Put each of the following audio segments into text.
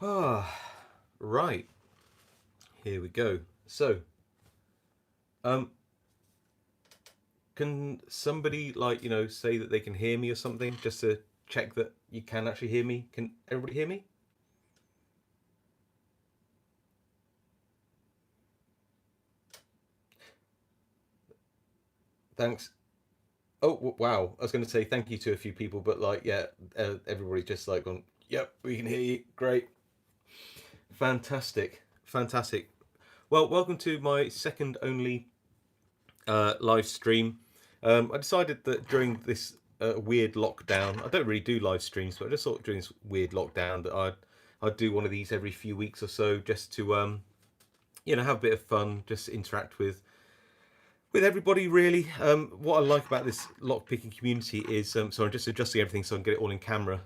Right, here we go. So, um, can somebody say that they can hear me or something, just to check that you can actually hear me? Can everybody hear me? Thanks. Oh wow, I was going to say thank you to a few people, but yeah, everybody just gone. Yep, we can hear you. Great, fantastic, fantastic. Well, welcome to my second only live stream. I decided that during this weird lockdown, I don't really do live streams, but I just thought during this weird lockdown that I'd do one of these every few weeks or so, just to have a bit of fun, just interact with everybody really. What I like about this lock picking community is so I'm just adjusting everything so I can get it all in camera.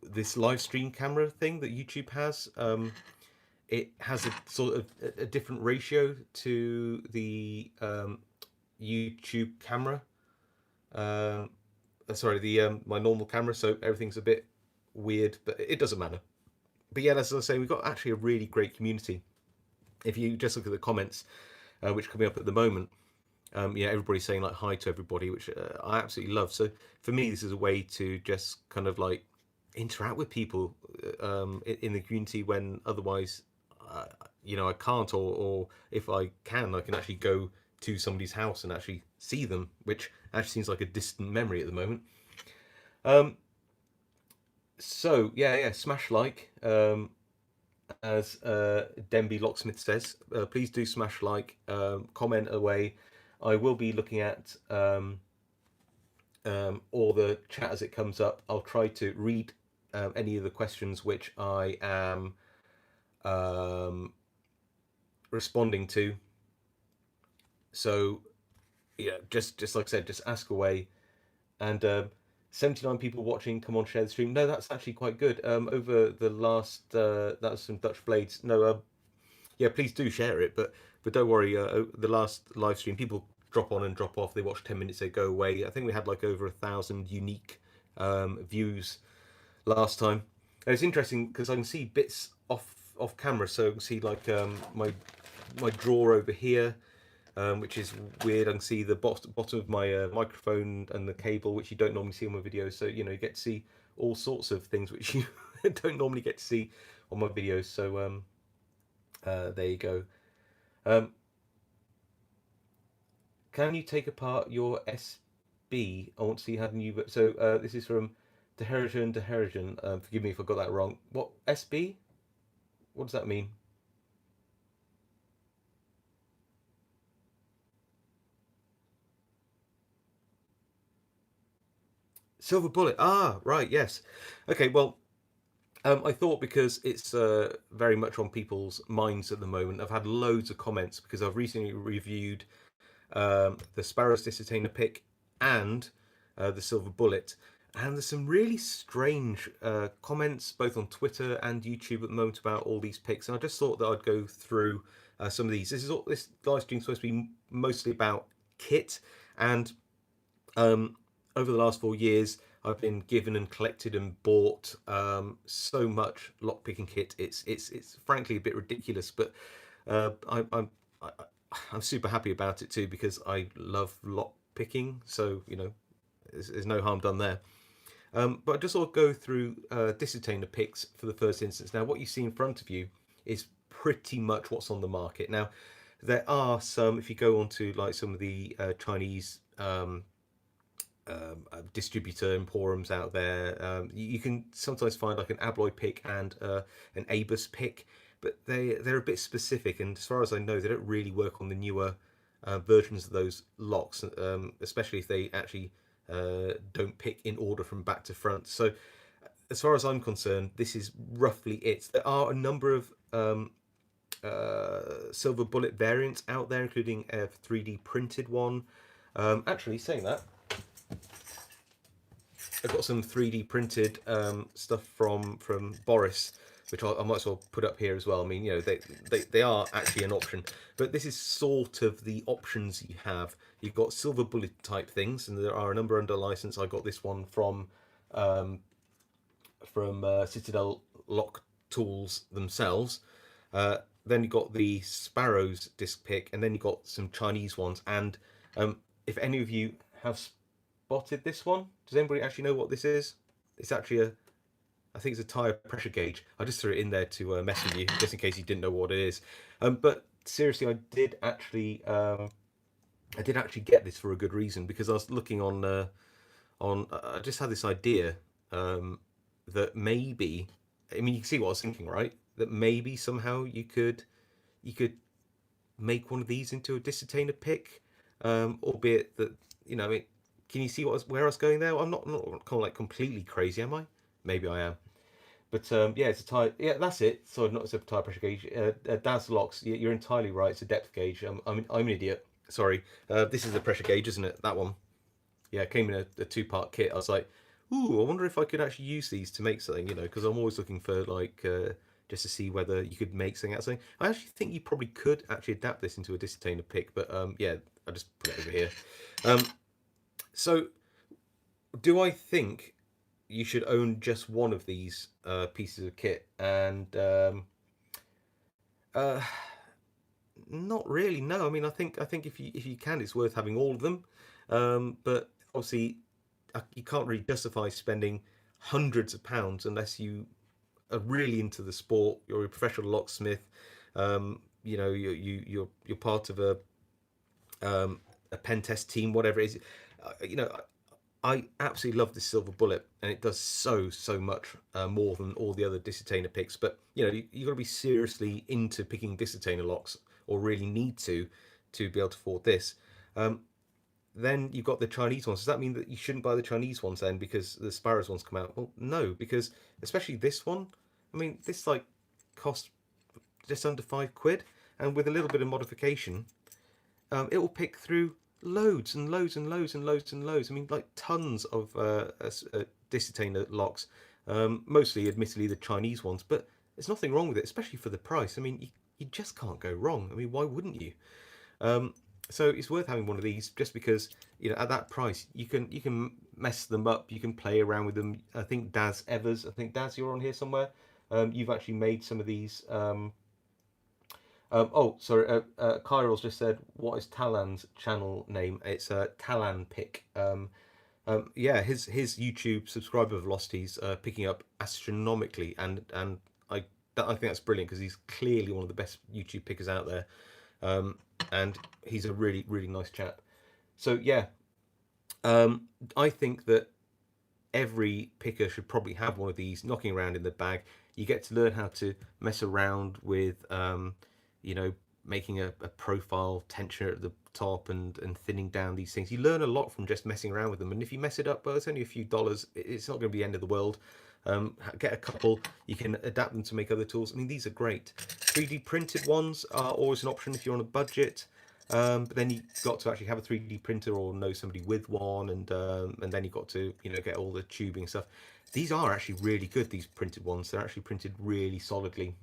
This live stream camera thing that YouTube has. It has a sort of a different ratio to the YouTube camera. Um, sorry, the my normal camera, so everything's a bit weird, but it doesn't matter. But yeah, as I say, we've got actually a really great community. If you just look at the comments, which are coming up at the moment, everybody's saying like hi to everybody, which I absolutely love. So for me, this is a way to just kind of like interact with people in the community when otherwise, I can't, or if I can, I can actually go to somebody's house and actually see them, which actually seems like a distant memory at the moment. Um, so yeah, smash like, as Denby Locksmith says. Please do smash like, comment away. I will be looking at all the chat as it comes up. I'll try to read any of the questions which I am um, responding to. So yeah, just like I said, just ask away. And 79 people watching. Come on, share the stream. No, that's actually quite good. Over the last, that was some Dutch Blades. No, yeah, please do share it. But don't worry. The last live stream, people drop on and drop off. They watch 10 minutes, they go away. I think we had like over 1,000 unique views last time. And it's interesting because I can see bits off camera, so I can see like my drawer over here, which is weird. I can see the bottom of my microphone and the cable, which you don't normally see on my videos. So you get to see all sorts of things which you don't normally get to see on my videos. So there you go. Um, can you take apart your SB? I want to see how new. So this is from Deherigen. Forgive me if I got that wrong. What SB? What does that mean? Silver Bullet. Ah, right. Yes. Okay. Well, I thought because it's very much on people's minds at the moment. I've had loads of comments because I've recently reviewed the Sparrows Detainer pick and the Silver Bullet, and there's some really strange comments both on Twitter and YouTube at the moment about all these picks. And I just thought that I'd go through some of these. This live stream supposed to be mostly about kit, and um, over the last 4 years, I've been given and collected and bought so much lockpicking kit. It's frankly a bit ridiculous, but I, I'm super happy about it too because I love lockpicking. So there's no harm done there. But I just sort of go through Dissertainer picks for the first instance. Now, what you see in front of you is pretty much what's on the market. Now, there are some, if you go onto like some of the Chinese distributor emporiums out there. You can sometimes find like an Abloy pick and an Abus pick, but they're a bit specific. And as far as I know, they don't really work on the newer versions of those locks, especially if they actually don't pick in order from back to front. So as far as I'm concerned, this is roughly it. There are a number of silver bullet variants out there, including a 3D printed one. Actually, saying that, I've got some 3D printed stuff from Boris, which I might as well put up here as well. I mean, they are actually an option, but this is sort of the options you have. You've got silver bullet type things, and there are a number under license. I got this one from Citadel Lock tools themselves. Then you got the Sparrows disc pick, and then you got some Chinese ones. And if any of you have spotted this one, does anybody actually know what this is? It's actually I think it's a tire pressure gauge. I just threw it in there to mess with you, just in case you didn't know what it is. But seriously, I did actually get this for a good reason, because I was looking on. I just had this idea that maybe, I mean, you can see what I was thinking, right? That maybe somehow you could make one of these into a dissertainer pick, albeit that, I mean, can you see where I was going there? I'm not kind of like completely crazy, am I? Maybe I am. But yeah, it's a tire. Yeah, that's it. Sorry, not a tire pressure gauge. DAS locks. You're entirely right. It's a depth gauge. I'm an idiot. Sorry. This is a pressure gauge, isn't it? That one. Yeah, it came in a two-part kit. I was like, ooh, I wonder if I could actually use these to make something. Because I'm always looking for like just to see whether you could make something out of something. I actually think you probably could actually adapt this into a dissertainer pick, but yeah, I just put it over here. So, do I think you should own just one of these pieces of kit? And uh, not really. No, I mean, I think if you can, it's worth having all of them. But obviously, you can't really justify spending hundreds of pounds unless you are really into the sport. You're a professional locksmith. You're part of a pen test team, whatever it is. You know, I absolutely love this silver bullet, and it does so much more than all the other dissertainer picks. But you got to be seriously into picking dissertainer locks, or really need to be able to afford this. Um, then you've got the Chinese ones. Does that mean that you shouldn't buy the Chinese ones then because the Sparrows ones come out? Well, no, because especially this one. I mean, this like cost just under £5, and with a little bit of modification, it will pick through loads and loads and loads and loads and loads. I mean, like tons of dissertainer locks, mostly, admittedly, the Chinese ones, but there's nothing wrong with it, especially for the price. I mean, you just can't go wrong. I mean, why wouldn't you? Um, so it's worth having one of these, just because at that price you can mess them up, you can play around with them. I think Daz Evers, I think Daz, you're on here somewhere. You've actually made some of these. Oh, sorry. Kyrill's just said, "What is Talan's channel name?" It's Talan Pick. Yeah, his YouTube subscriber velocities are picking up astronomically, and I think that's brilliant, because he's clearly one of the best YouTube pickers out there, and he's a really nice chap. So yeah, I think that every picker should probably have one of these knocking around in the bag. You get to learn how to mess around with, you know, making a profile tensioner at the top, and thinning down these things. You learn a lot from just messing around with them. And if you mess it up, well, it's only a few dollars. It's not going to be the end of the world. Get a couple. You can adapt them to make other tools. I mean, these are great. 3D printed ones are always an option if you're on a budget. But then you've got to actually have a 3D printer, or know somebody with one, and then you've got to get all the tubing and stuff. These are actually really good. These printed ones, they're actually printed really solidly,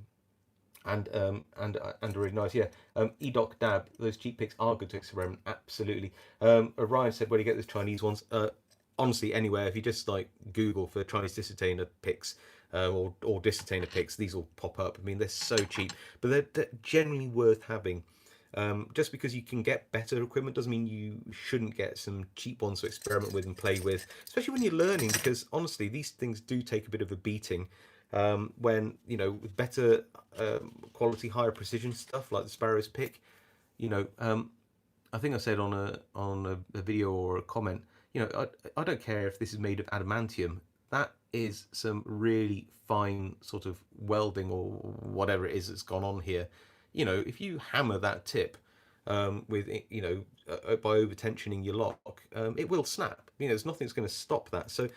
and really nice. Yeah. Edoc Dab, those cheap picks are good to experiment. Absolutely. Ryan said, where do you get those Chinese ones? Honestly, anywhere. If you just like Google for Chinese dissertainer picks, or dissertainer picks, these will pop up. I mean, they're so cheap, but they're generally worth having. Just because you can get better equipment doesn't mean you shouldn't get some cheap ones to experiment with and play with, especially when you're learning, because honestly, these things do take a bit of a beating. When, with better quality, higher precision stuff like the Sparrows pick, I think I said on a video or a comment, I don't care if this is made of adamantium. That is some really fine sort of welding or whatever it is that's gone on here. If you hammer that tip with by over tensioning your lock, it will snap. There's nothing that's going to stop that. So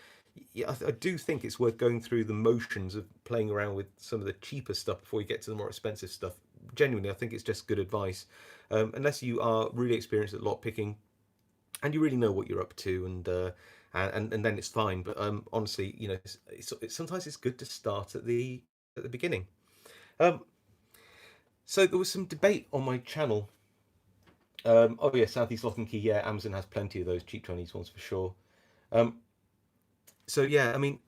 yeah, I do think it's worth going through the motions of playing around with some of the cheaper stuff before you get to the more expensive stuff. Genuinely, I think it's just good advice. Unless you are really experienced at lock picking and you really know what you're up to, and then it's fine. But honestly, sometimes it's good to start at the beginning. Um, so there was some debate on my channel. Oh yeah, Southeast Lock and Key. Yeah, Amazon has plenty of those cheap Chinese ones for sure. So yeah, I mean,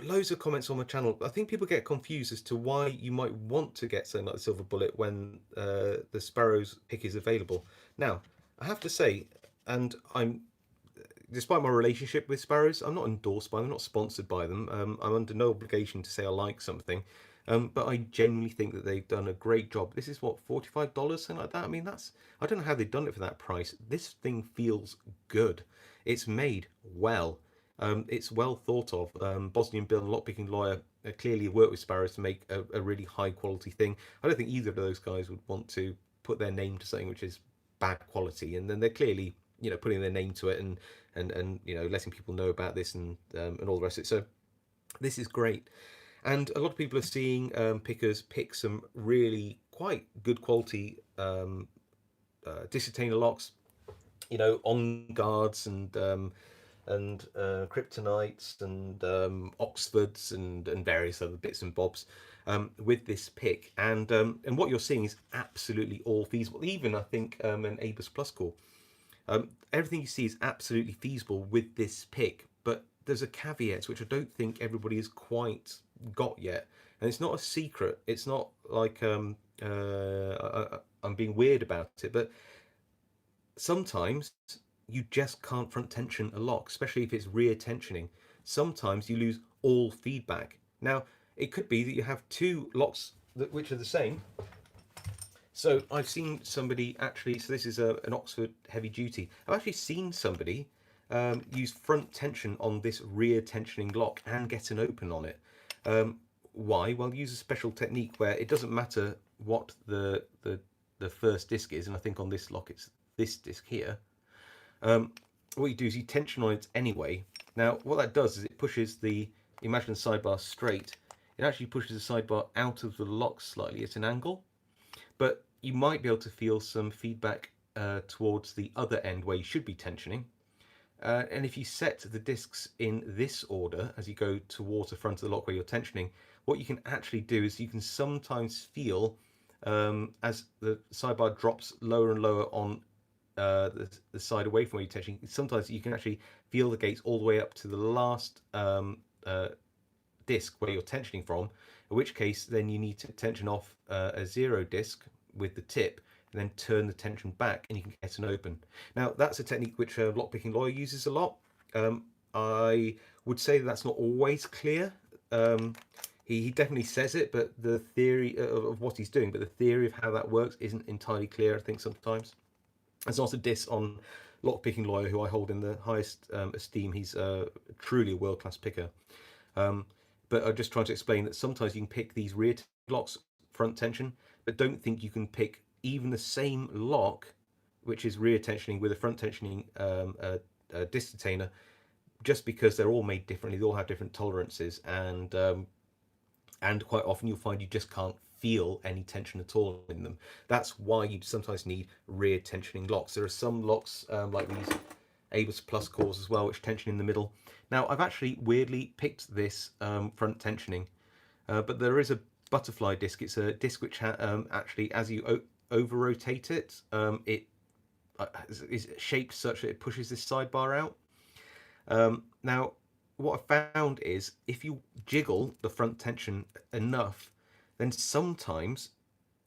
Loads of comments on my channel. I think people get confused as to why you might want to get something like the Silver Bullet when the Sparrows pick is available. Now, I have to say, and I'm despite my relationship with Sparrows, I'm not endorsed by them, I'm not sponsored by them. I'm under no obligation to say I like something, but I genuinely think that they've done a great job. This is what, $45, something like that. I mean, that's I don't know how they've done it for that price. This thing feels good. It's made well. It's well thought of. Bosnian Bill and Lockpicking Lawyer clearly worked with Sparrows to make a really high quality thing. I don't think either of those guys would want to put their name to something which is bad quality, and then they're clearly putting their name to it and letting people know about this and all the rest of it. So this is great, and a lot of people are seeing pickers pick some really quite good quality discontainer locks, on guards and kryptonites and Oxfords and various other bits and bobs with this pick, and what you're seeing is absolutely all feasible. Even I think an Abus Plus core. Everything you see is absolutely feasible with this pick, but there's a caveat which I don't think everybody has quite got yet, and it's not a secret. It's not like I'm being weird about it, but sometimes you just can't front tension a lock, especially if it's rear tensioning. Sometimes you lose all feedback. Now, it could be that you have two locks which are the same. So I've seen somebody actually, so this is an Oxford heavy duty. I've actually seen somebody use front tension on this rear tensioning lock and get an open on it. Why? Well, use a special technique where it doesn't matter what the first disc is, and I think on this lock it's this disc here. What you do is you tension on it anyway. Now, what that does is it pushes imagine the sidebar straight, it actually pushes the sidebar out of the lock slightly at an angle, but you might be able to feel some feedback towards the other end where you should be tensioning. And if you set the discs in this order as you go towards the front of the lock where you're tensioning, what you can actually do is you can sometimes feel as the sidebar drops lower and lower on the side away from where you're tensioning, sometimes you can actually feel the gates all the way up to the last disc where you're tensioning from, in which case then you need to tension off a zero disc with the tip and then turn the tension back and you can get an open. Now that's a technique which Lockpicking Lawyer uses a lot. I would say that's not always clear. He definitely says it, but the theory of what he's doing, but the theory of how that works isn't entirely clear, I think, sometimes. It's not a diss on Lockpicking Lawyer, who I hold in the highest esteem. He's truly a world-class picker. But I'm just trying to explain that sometimes you can pick these rear locks front tension, but don't think you can pick even the same lock, which is rear tensioning with a front tensioning disc detainer, just because they're all made differently. They all have different tolerances, and quite often you'll find you just can't feel any tension at all in them. That's why you sometimes need rear tensioning locks. There are some locks like these Abus Plus cores as well, which tension in the middle. Now, I've actually weirdly picked this front tensioning, but there is a butterfly disc. It's a disc which actually, as you over rotate it, it is shaped such that it pushes this sidebar out. Now, what I found is if you jiggle the front tension enough, then sometimes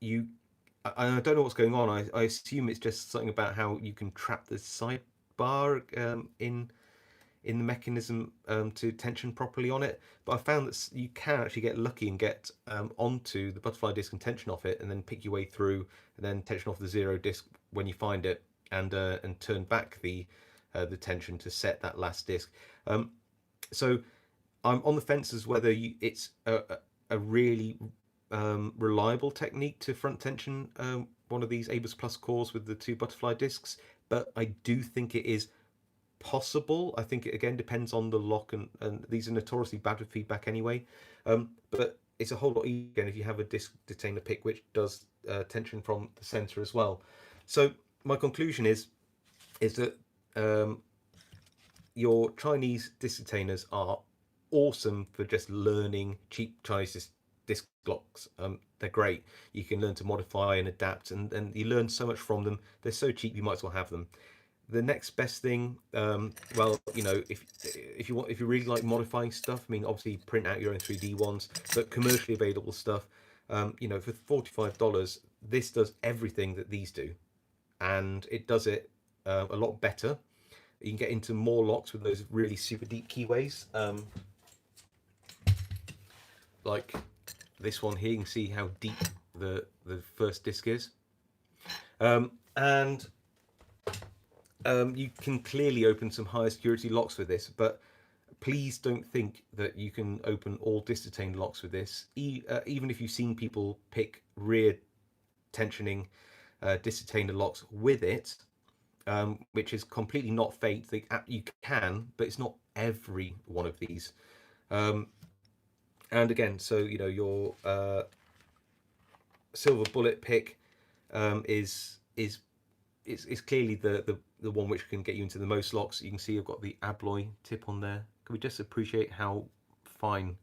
I don't know what's going on. I assume it's just something about how you can trap the sidebar in the mechanism to tension properly on it. But I found that you can actually get lucky and get onto the butterfly disc and tension off it, and then pick your way through, and then tension off the zero disc when you find it, and turn back the tension to set that last disc. So I'm on the fence as whether it's a really reliable technique to front tension one of these Abus Plus cores with the two butterfly discs, but I do think it is possible. I think it again depends on the lock, and these are notoriously bad with feedback anyway. But it's a whole lot easier again if you have a disc detainer pick which does tension from the center as well. So my conclusion is that your Chinese disc detainers are awesome for just learning cheap Chinese disc locks. They're great. You can learn to modify and adapt, and you learn so much from them. They're so cheap, you might as well have them. the next best thing, well, you know, if you really like modifying stuff, I mean, obviously print out your own 3D ones, but commercially available stuff, you know, for $45, this does everything that these do, and it does it a lot better. You can get into more locks with those really super deep keyways, like this one here. You can see how deep the first disc is, and you can clearly open some higher security locks with this, but please don't think that you can open all disc-detained locks with this. Even if you've seen people pick rear tensioning disc-detained locks with it, which is completely not fate. You can, but it's not every one of these. And again, so you know, your silver bullet pick is clearly the one which can get you into the most locks. You can see I've got the Abloy tip on there. Can we just appreciate how fine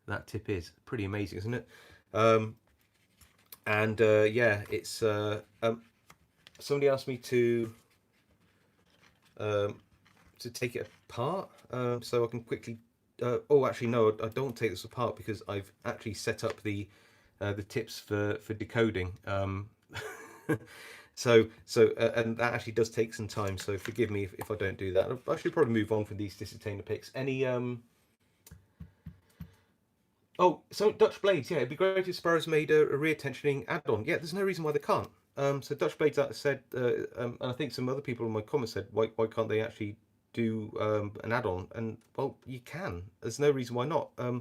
that tip is? Pretty amazing, isn't it? And yeah, it's somebody asked me to take it apart, so I can quickly. Oh, actually, no, I don't take this apart because I've actually set up the tips for decoding. And that actually does take some time. So forgive me if I don't do that. I should probably move on from these disc-detainer picks. Any Oh, so Dutch blades, yeah, it'd be great if Sparrows made a rear tensioning add-on. Yeah, there's no reason why they can't. So Dutch blades, that said, and I think some other people in my comments said, why can't they actually do an add-on? And well, you can. There's no reason why not. All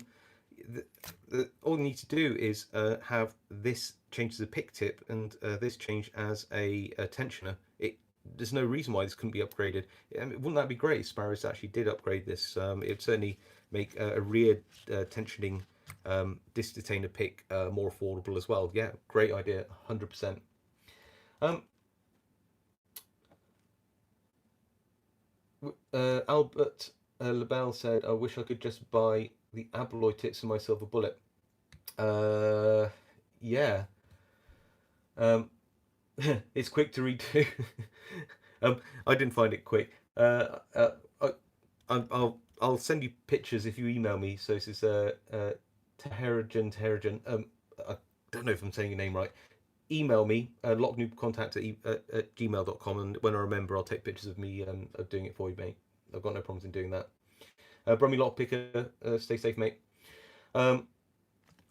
you need to do is have this change as a pick tip and this change as a tensioner. There's no reason why this couldn't be upgraded. I mean, wouldn't that be great if Sparrows actually did upgrade this? It'd certainly make a rear tensioning disc detainer pick more affordable as well. Yeah, great idea, 100%. Albert LaBelle said, I wish I could just buy the Abloy tips for my silver bullet. Yeah. It's quick to read too. I didn't find it quick. I'll send you pictures if you email me. So this is Teherajan. I don't know if I'm saying your name right. Email me, locknoobcontact at gmail.com, and when I remember, I'll take pictures of me of doing it for you, mate. I've got no problems in doing that. Brummy Lockpicker, stay safe, mate.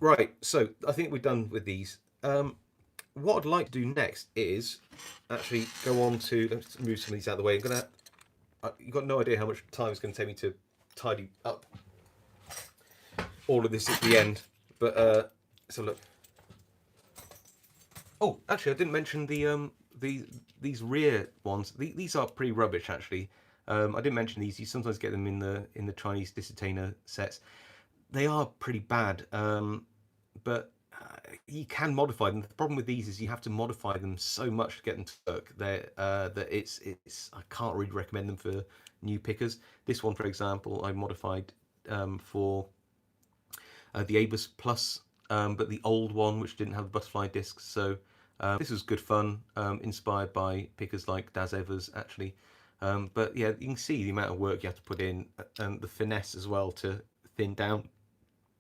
Right, so I think we're done with these. What I'd like to do next is actually go on to, let's move some of these out of the way. You've got no idea how much time it's going to take me to tidy up all of this at the end, but let's have a look. Oh, actually, I didn't mention these rear ones. These are pretty rubbish, actually. I didn't mention these. You sometimes get them in the Chinese disc-detainer sets. They are pretty bad, but you can modify them. The problem with these is you have to modify them so much to get them to work. That it's I can't really recommend them for new pickers. This one, for example, I modified for the Abus Plus, but the old one, which didn't have the butterfly discs. So this was good fun, inspired by pickers like Daz Evers, actually. But yeah, you can see the amount of work you have to put in, and the finesse as well to thin down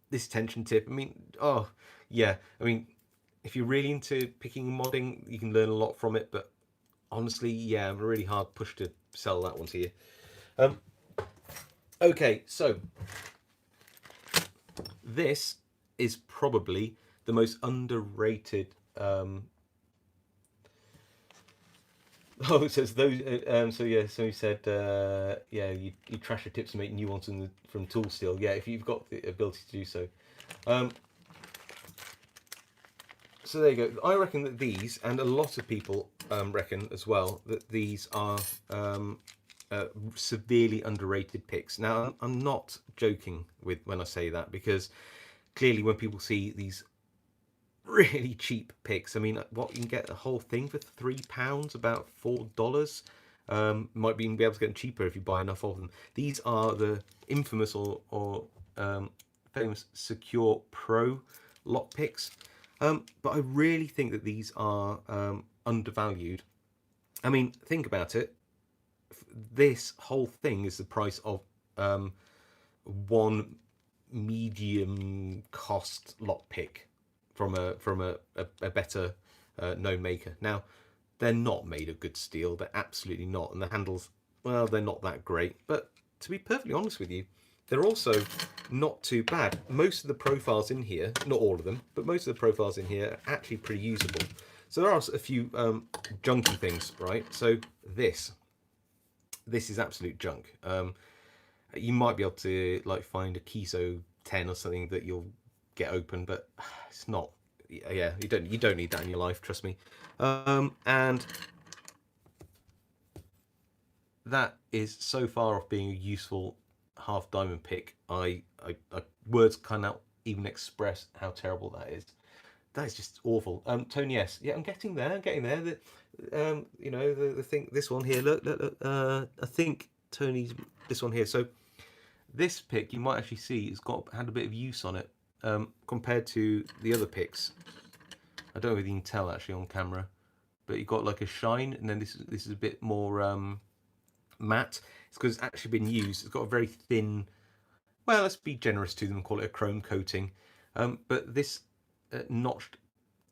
this tension tip. I mean, oh yeah, I mean, if you're really into picking and modding, you can learn a lot from it. But honestly, yeah, I'm a really hard push to sell that one to you. Okay, so this is probably the most underrated. Oh, it says those. So yeah, so he said, yeah, you trash your tips and make new ones from tool steel. Yeah, if you've got the ability to do so. So there you go. I reckon that these, and a lot of people reckon as well, that these are severely underrated picks. Now, I'm not joking when I say that, because clearly when people see these really cheap picks, I mean, what, you can get a whole thing for £3, about $4. Might even be able to get them cheaper if you buy enough of them. These are the infamous or famous Secure Pro lock picks. But I really think that these are undervalued. I mean, think about it. this whole thing is the price of one medium cost lockpick from a better known maker. Now, they're not made of good steel. They're absolutely not, and the handles, well, they're not that great. But to be perfectly honest with you, they're also not too bad. Most of the profiles in here, not all of them, but most of the profiles in here are actually pretty usable. So there are a few junky things, right? So this is absolute junk. You might be able to like find a Kiso 10 or something that you'll get open, but it's not. Yeah, you don't need that in your life, trust me. And that is so far off being a useful half diamond pick. Words cannot even express how terrible that is. That is just awful. Tony, yes, yeah, I'm getting there. I'm getting there. You know, the thing. This one here. Look. I think Tony's this one here. So this pick, you might actually see, it's had a bit of use on it compared to the other picks. I don't know if you can tell actually on camera, but you've got like a shine, and then this is a bit more matte. It's because it's actually been used. It's got a very thin. Well, let's be generous to them and call it a chrome coating. But this notched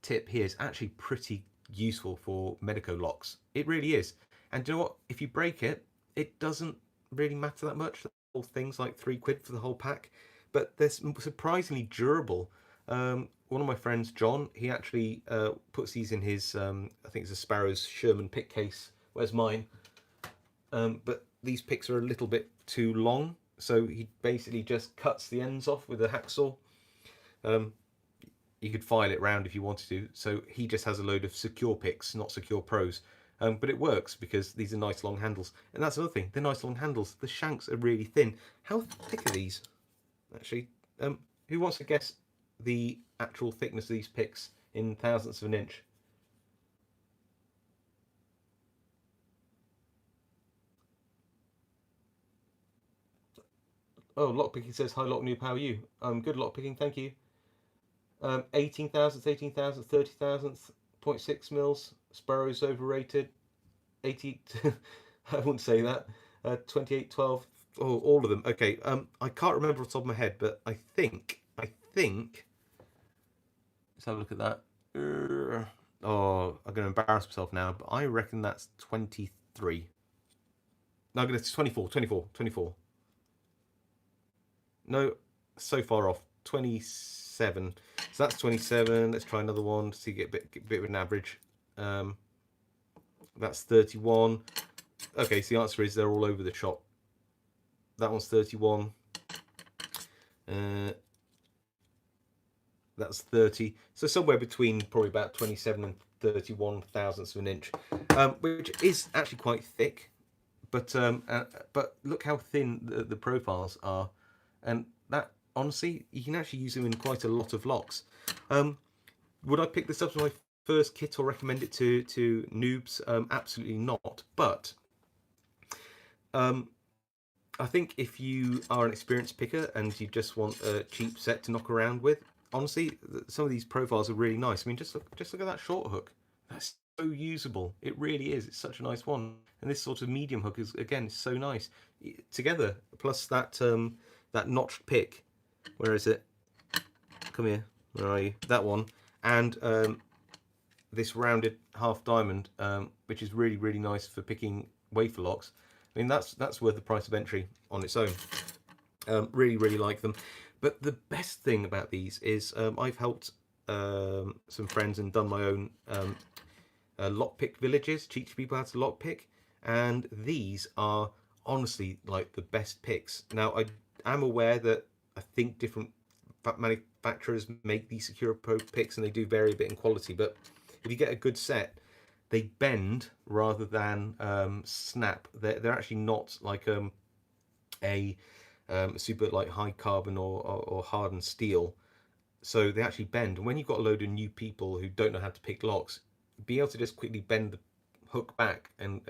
tip here is actually pretty useful for Medico locks. It really is. And do you know what? If you break it, it doesn't really matter that much. The whole thing's like £3 for the whole pack, but they're surprisingly durable. One of my friends, John, he actually puts these in his, I think it's a Sparrows Sherman pick case. Where's mine? But these picks are a little bit too long, so he basically just cuts the ends off with a hacksaw. You could file it round if you wanted to, so he just has a load of secure picks, not secure pros. But it works because these are nice long handles. And that's another thing, they're nice long handles. The shanks are really thin. How thick are these? Actually, who wants to guess the actual thickness of these picks in thousandths of an inch? Oh, lockpicking says, hi lock new, how are you? Good lockpicking, thank you. 18 thousandths, 18 thousandths, 30 thousandths, 0.6 mils. Sparrows overrated. 80, I wouldn't say that. 28, 12. Oh, all of them. Okay. I can't remember off the top of my head, but I think. Let's have a look at that. Oh, I'm going to embarrass myself now, but I reckon that's 23. No, I'm going to 24, 24, 24. No, so far off. 27. So that's 27. Let's try another one to see get a bit of an average. That's 31. Okay, so the answer is they're all over the shop. That one's 31. That's 30. So somewhere between probably about 27 and 31 thousandths of an inch, which is actually quite thick. But look how thin the profiles are, and that honestly you can actually use them in quite a lot of locks. Would I pick this up as my first kit or recommend it to noobs? Absolutely not. But I think if you are an experienced picker and you just want a cheap set to knock around with, honestly, some of these profiles are really nice. I mean, just look at that short hook. That's so usable. It really is. It's such a nice one. And this sort of medium hook is again so nice together. Plus that that notched pick. Where is it? Come here. Where are you? That one. And this rounded half diamond, which is really nice for picking wafer locks. I mean, that's worth the price of entry on its own. Really like them. But the best thing about these is I've helped some friends and done my own lockpick villages, teach people how to lockpick, and these are honestly like the best picks. Now, I am aware that I think different manufacturers make these Secure Pro picks and they do vary a bit in quality, but if you get a good set, they bend rather than snap. They're actually not like a super like high carbon or hardened steel, so they actually bend. And when you've got a load of new people who don't know how to pick locks, be able to just quickly bend the hook back and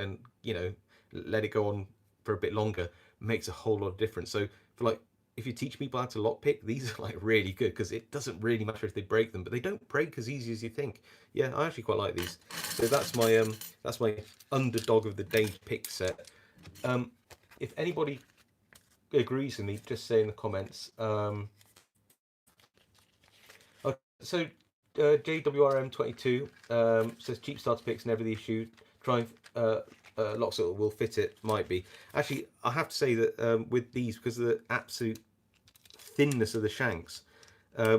you know, let it go on for a bit longer makes a whole lot of difference. So for like, if you teach people how to lockpick, these are like really good because it doesn't really matter if they break them, but they don't break as easy as you think. Yeah, I actually quite like these. So that's my underdog of the day pick set. If anybody agrees with me, just say in the comments. So JWRM22 says cheap starter picks never the issue. Try and locks that will fit it. Might be. Actually, I have to say that with these, because of the absolute thinness of the shanks,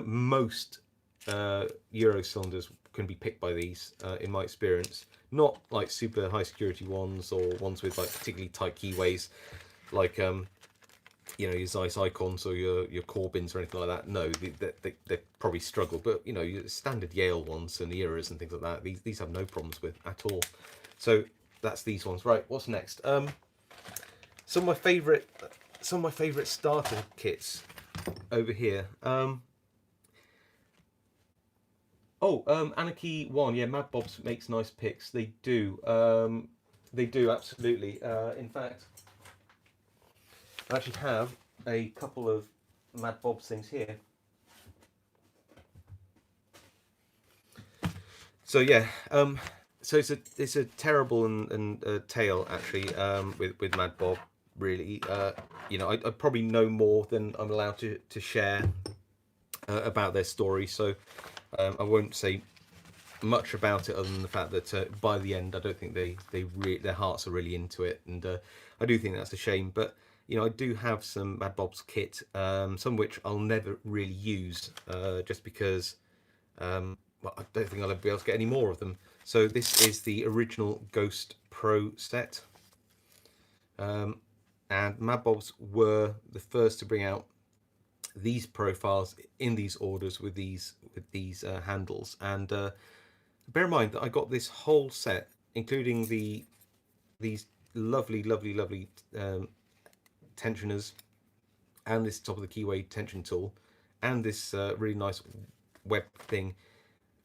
most Euro cylinders can be picked by these, in my experience. Not like super high security ones or ones with like particularly tight keyways, like you know, your Zeiss Icons or your Corbins or anything like that. No, they probably struggle. But you know, your standard Yale ones and Eras and things like that, these have no problems with at all. So that's these ones. Right, what's next? Some of my favourite starter kits over here. Anarchy 1, yeah, Mad Bob's makes nice picks. They do. They do, absolutely. In fact, I actually have a couple of Mad Bob's things here. So yeah, so it's a terrible and tale actually, with Mad Bob. Really, you know, I probably know more than I'm allowed to share about their story. So I won't say much about it other than the fact that by the end, I don't think their hearts are really into it, and I do think that's a shame. But you know, I do have some Mad Bob's kit, some which I'll never really use, just because well, I don't think I'll ever be able to get any more of them. So this is the original Ghost Pro set, and Mad Bob's were the first to bring out these profiles in these orders with these handles. And bear in mind that I got this whole set, including these lovely tensioners, and this top of the keyway tension tool, and this really nice web thing,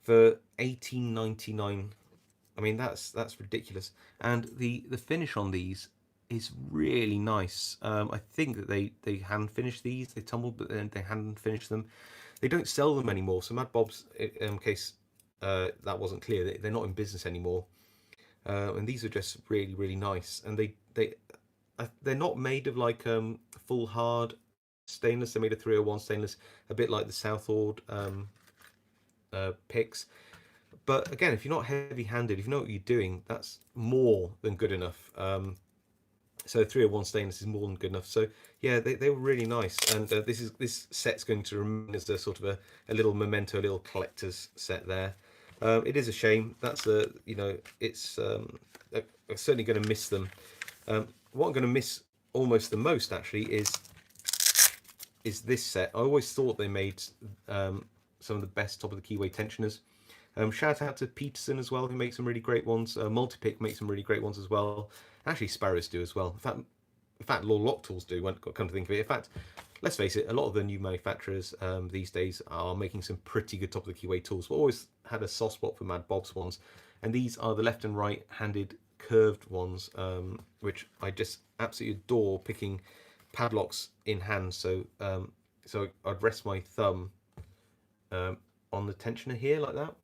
for 18.99. I mean, that's ridiculous. And the finish on these is really nice. I think that they hand finished these. They tumbled, but then they hand finished them. They don't sell them anymore. So Mad Bob's, in case that wasn't clear, they're not in business anymore. And these are just really nice. And they're not made of like full hard stainless. They're made of 301 stainless, a bit like the Southord picks. But again, if you're not heavy-handed, if you know what you're doing, that's more than good enough. So 301 stainless is more than good enough. So yeah, they were really nice, and this set's going to remain as a sort of a little memento, a little collector's set there. It is a shame. That's you know, it's I'm certainly going to miss them. What I'm going to miss almost the most actually is this set. I always thought they made some of the best top of the keyway tensioners. Shout out to Peterson as well, who makes some really great ones. Multipick makes some really great ones as well. Actually, Sparrows do as well. In fact, Law Lock Tools do. When come to think of it, in fact, let's face it, a lot of the new manufacturers these days are making some pretty good top of the keyway tools. But always had a soft spot for Mad Bob's ones, and these are the left and right-handed curved ones, which I just absolutely adore. Picking padlocks in hand, so so I'd rest my thumb on the tensioner here like that.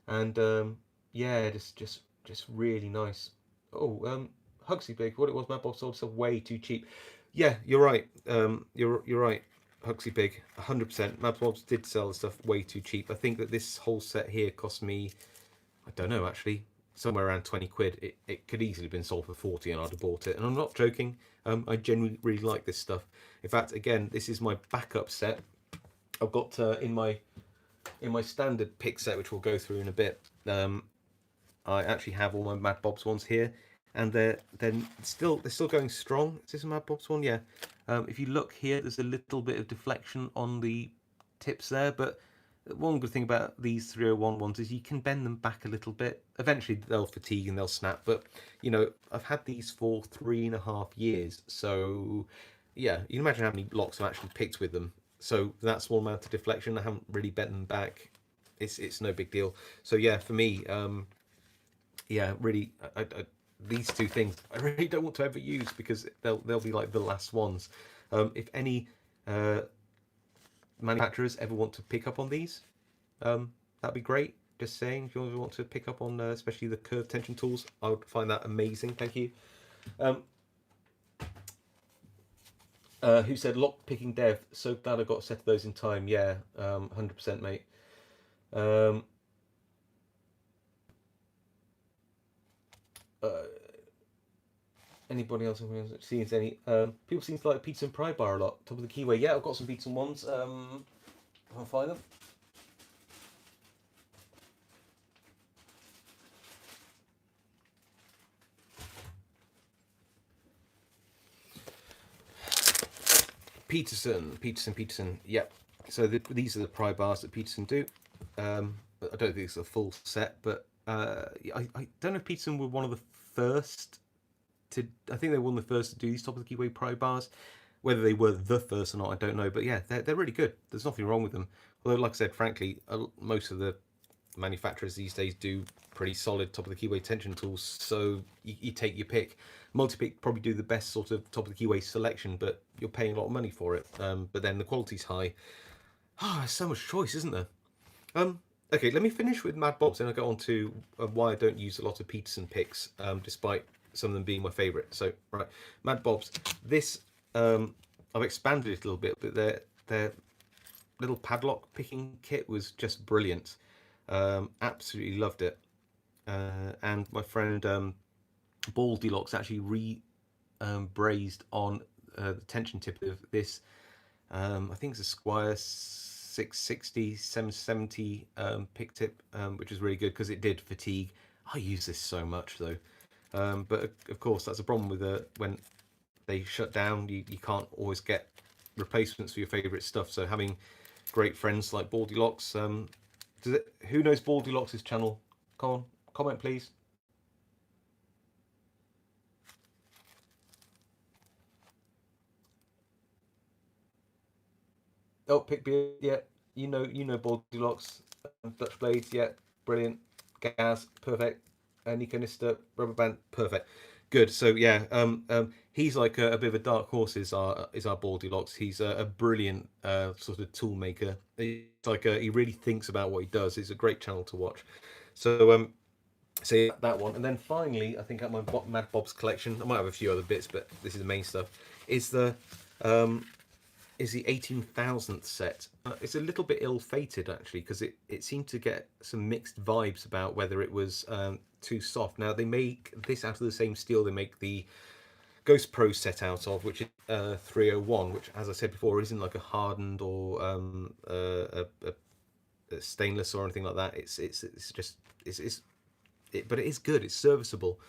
And yeah, just really nice. Oh, Huxley Big, what it was, Mad Bob sold stuff way too cheap. Yeah, you're right. You're right, Huxley Big, 100%. Mad Bob's did sell the stuff way too cheap. I think that this whole set here cost me, I don't know actually, somewhere around 20 quid. It could easily have been sold for 40 and I'd have bought it. And I'm not joking. I genuinely really like this stuff. In fact, again, this is my backup set. I've got in my standard pick set, which we'll go through in a bit. I actually have all my Mad Bob's ones here, and they're still going strong. Is this a Mad Bob's one? Yeah. If you look here, there's a little bit of deflection on the tips there, but one good thing about these 301 ones is you can bend them back a little bit. Eventually they'll fatigue and they'll snap, but you know, I've had these for 3.5 years, so yeah, you can imagine how many locks I've actually picked with them. So that small amount of deflection, I haven't really bent them back. It's no big deal. So yeah, for me, yeah, really, these two things I really don't want to ever use because they'll be like the last ones. If any manufacturers ever want to pick up on these, that'd be great. Just saying, if you ever want to pick up on especially the curved tension tools, I would find that amazing. Thank you. Who said lock picking dev? So glad I got a set of those in time. Yeah, 100%, mate. Um, uh, Anybody else seems any? People seem to like pizza and pry bar a lot. Top of the keyway. Yeah, I've got some pizza ones. I'll find them. Peterson. Yep. So these are the pry bars that Peterson do. I don't think it's a full set, but I don't know if Peterson were one of the first to. I think they were one of the first to do these top of the keyway pry bars. Whether they were the first or not, I don't know. But yeah, they're really good. There's nothing wrong with them. Although, like I said, frankly, most of the manufacturers these days do pretty solid top of the keyway tension tools. So you take your pick. Multi-pick probably do the best sort of top of the keyway selection, but you're paying a lot of money for it. But then the quality's high. Ah, there's so much choice, isn't there? Okay, let me finish with Mad Bob's, and I'll go on to why I don't use a lot of Peterson picks, despite some of them being my favourite. So, right, Mad Bob's. This, I've expanded it a little bit, but their little padlock picking kit was just brilliant. Absolutely loved it. And my friend Baldylocks actually brazed on the tension tip of this. I think it's a Squire 660, 770 pick tip, which is really good because it did fatigue. I use this so much though. But of course, that's a problem with when they shut down. You can't always get replacements for your favourite stuff. So having great friends like Baldylocks. Who knows Baldylocks' channel? Come on, comment please. Oh, pick beard, yeah. You know Baldylocks. Dutch blades, yeah, brilliant. Gas, perfect. Nikonista, rubber band, perfect. Good. So yeah, he's like a bit of a dark horse. Is our Baldylocks. He's a brilliant sort of tool maker. It's like he really thinks about what he does. It's a great channel to watch. So so yeah, that one, and then finally, I think at my Mad Bob's collection, I might have a few other bits, but this is the main stuff. Is the um, is the 18,000th set. It's a little bit ill-fated actually, because it seemed to get some mixed vibes about whether it was too soft. Now they make this out of the same steel they make the Ghost Pro set out of, which is 301, which, as I said before, isn't like a hardened or a stainless or anything like that. It's just but it is good. It's serviceable.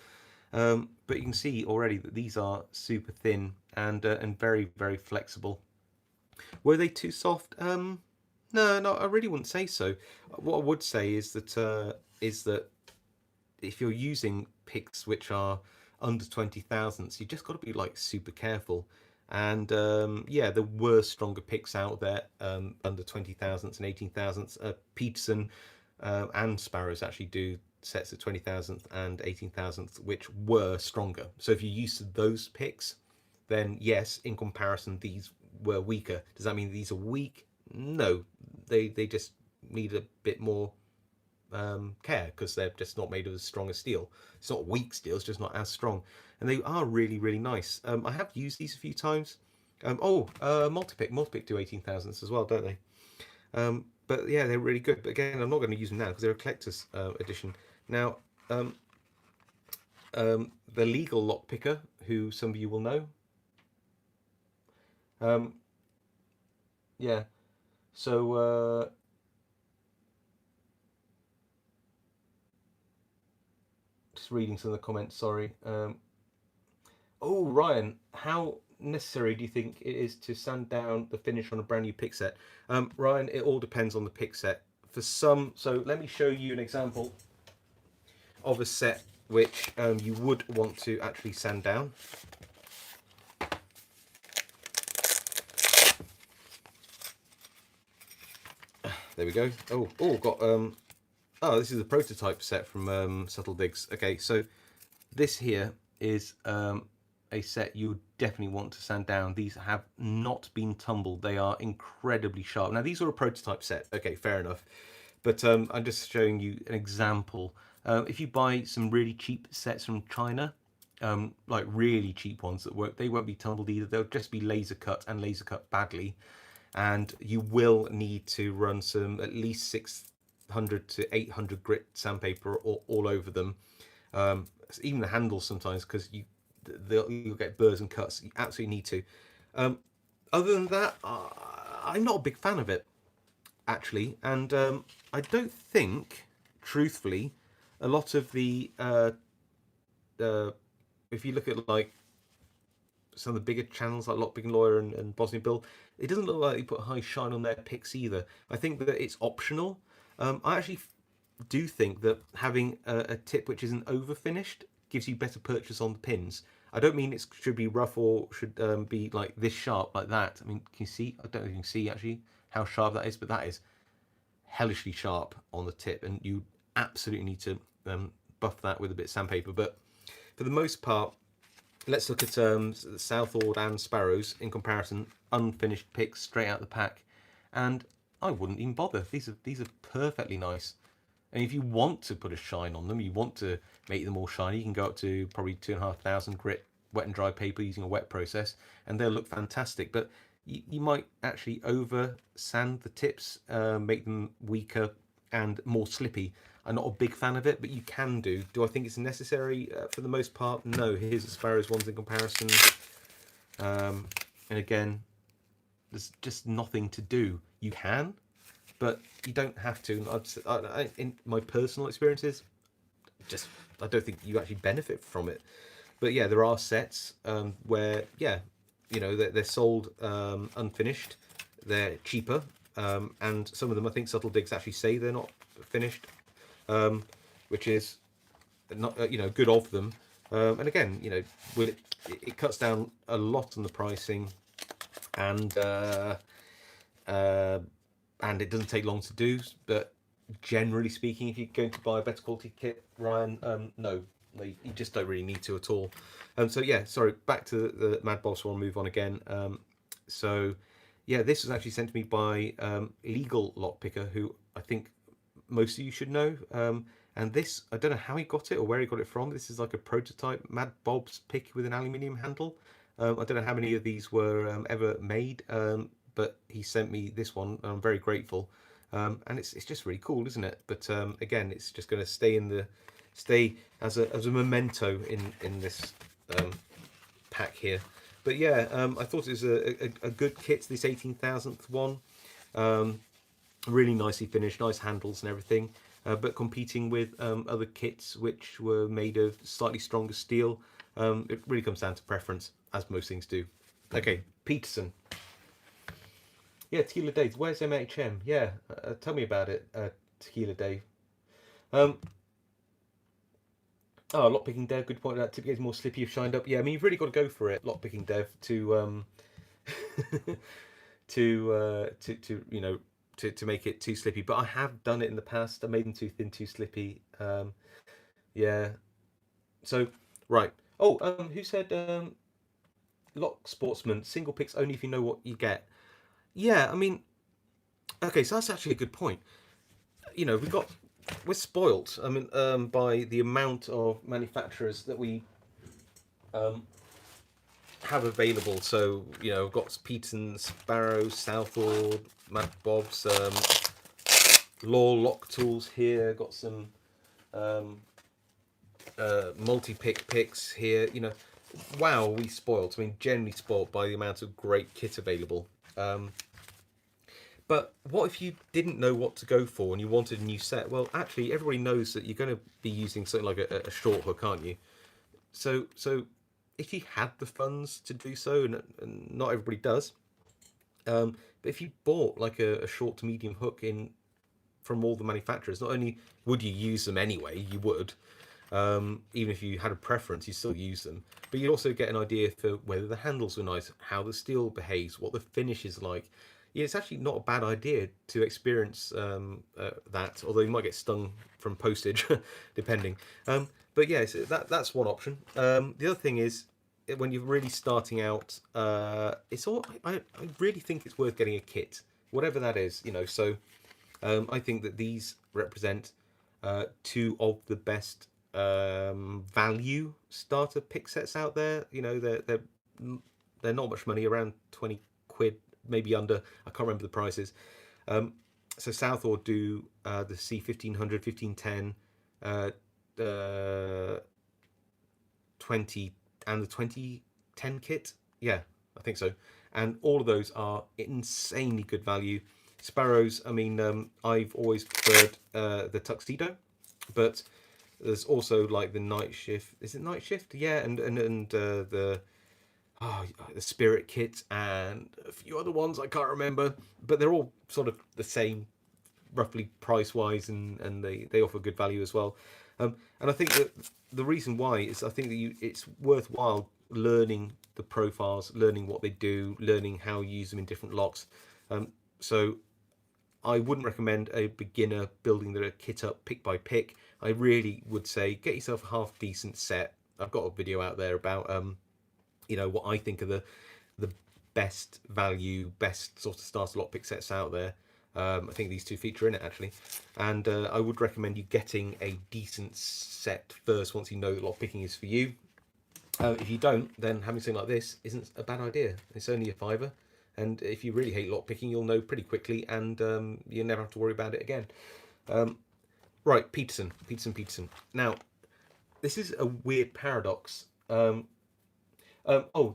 But you can see already that these are super thin and very very flexible. Were they too soft? No, I really wouldn't say so. What I would say is that if you're using picks which are under 20 thousandths, you just got to be like super careful. And yeah, there were stronger picks out there under 20 thousandths and 18 thousandths. Peterson and Sparrows actually do sets of 20 thousandths and 18 thousandths, which were stronger. So if you're used to those picks, then yes, in comparison, these were weaker. Does that mean these are weak? No, they just need a bit more care because they're just not made of as strong as steel. It's not weak steel; it's just not as strong, and they are really really nice. I have used these a few times. Multipick do 18 thousandths as well, don't they? But yeah, they're really good. But again, I'm not going to use them now because they're a collector's edition. Now, the legal lock picker, who some of you will know. Yeah, so just reading some of the comments, sorry. Oh, Ryan, how necessary do you think it is to sand down the finish on a brand new pick set? Ryan, it all depends on the pick set. For some, so let me show you an example of a set which you would want to actually sand down. There we go. Got this is a prototype set from Subtle Digs. Okay, so this here is a set you would definitely want to sand down. These have not been tumbled. They are incredibly sharp. Now these are a prototype set. Okay, fair enough. But I'm just showing you an example. If you buy some really cheap sets from China, like really cheap ones that work, they won't be tumbled either. They'll just be laser cut and laser cut badly, and you will need to run some at least 600 to 800 grit sandpaper all over them. Even the handles sometimes, because you'll get burrs and cuts. You absolutely need to. Other than that, I'm not a big fan of it, actually, and I don't think, truthfully, a lot of the if you look at like some of the bigger channels like Lockpicking Lawyer and Bosnia Bill, it doesn't look like they put high shine on their picks either. I think that it's optional. I actually do think that having a tip which isn't over finished gives you better purchase on the pins. I don't mean it should be rough or should be like this sharp like that. I mean, can you see? I don't know if you can see actually how sharp that is, but that is hellishly sharp on the tip, and you absolutely need to buff that with a bit of sandpaper. But for the most part, let's look at Southord and Sparrows in comparison. Unfinished picks straight out the pack, and I wouldn't even bother. These are perfectly nice. And if you want to put a shine on them, you want to make them all shiny, you can go up to probably 2,500 grit wet and dry paper using a wet process, and they'll look fantastic. But you might actually over sand the tips, make them weaker and more slippy. I'm not a big fan of it, but you can do. Do I think it's necessary for the most part? No. Here's the Sparrows ones in comparison. And again, there's just nothing to do. You can, but you don't have to. In my personal experiences, I don't think you actually benefit from it. But yeah, there are sets where, yeah, you know, they're sold unfinished. They're cheaper, and some of them, I think Subtle Digs actually say they're not finished, which is not, you know, good of them. And again, you know, it cuts down a lot on the pricing, and it doesn't take long to do. But generally speaking, if you're going to buy a better quality kit, Ryan, no, you just don't really need to at all. So yeah, sorry, back to the Mad Boss. I'll move on again. So yeah, this was actually sent to me by Legal Lockpicker, who I think most of you should know. And this, I don't know how he got it or where he got it from. This is like a prototype Mad Bob's pick with an aluminium handle. I don't know how many of these were ever made, but he sent me this one, and I'm very grateful. And it's just really cool, isn't it? But again, it's just going to stay as a memento in this pack here. But yeah, I thought it was a good kit, this 18,000th one. Really nicely finished, nice handles and everything. But competing with other kits which were made of slightly stronger steel. It really comes down to preference, as most things do. Okay, Peterson. Yeah, Tequila Dave. Where's MHM? Yeah, tell me about it, Tequila Dave. Oh, lockpicking dev, good point. That tip gets more slippy if shined up. Yeah, I mean, you've really got to go for it, lockpicking dev, to to you know, to make it too slippy. But I have done it in the past. I made them too thin, too slippy. Yeah. So right. Oh, who said lock sportsman single picks only if you know what you get? Yeah, I mean, okay, so that's actually a good point. You know, we're spoilt. I mean, by the amount of manufacturers that we have available. So you know, we've got Peterson, Sparrows, Southall, Mad Bob's, Law Lock Tools here. Got some multi-pick picks here. You know, wow, we spoilt. I mean, generally spoilt by the amount of great kit available. But what if you didn't know what to go for and you wanted a new set? Well, actually, everybody knows that you're going to be using something like a short hook, aren't you? So if you had the funds to do so, and not everybody does, but if you bought like a short to medium hook in from all the manufacturers, not only would you use them anyway, you would, even if you had a preference, you still use them, but you'd also get an idea for whether the handles were nice, how the steel behaves, what the finish is like. Yeah, it's actually not a bad idea to experience that, although you might get stung from postage, depending. But yeah, so that's one option. The other thing is, when you're really starting out, it's all. I really think it's worth getting a kit, whatever that is. You know, so I think that these represent two of the best value starter pick sets out there. You know, they're not much money, around 20 quid, maybe under. I can't remember the prices. Um, so Southall do the C1500, 1510, uh, 20, and the 2010 kit. Yeah, I think so. And all of those are insanely good value. Sparrows, I mean, I've always preferred the tuxedo, but there's also like the night shift. Is it night shift? Yeah, and the spirit kit and a few other ones I can't remember, but they're all sort of the same, roughly price wise, and they offer good value as well. And I think that the reason why is I think that it's worthwhile learning the profiles, learning what they do, learning how you use them in different locks. So I wouldn't recommend a beginner building their kit up pick by pick. I really would say get yourself a half decent set. I've got a video out there about what I think are the best value, best sort of starter lockpick sets out there. I think these two feature in it actually, and I would recommend you getting a decent set first once you know that lockpicking is for you. If you don't, then having something like this isn't a bad idea. It's only a fiver, and if you really hate lockpicking, you'll know pretty quickly, and you'll never have to worry about it again. Right, Peterson. Now, this is a weird paradox. Oh,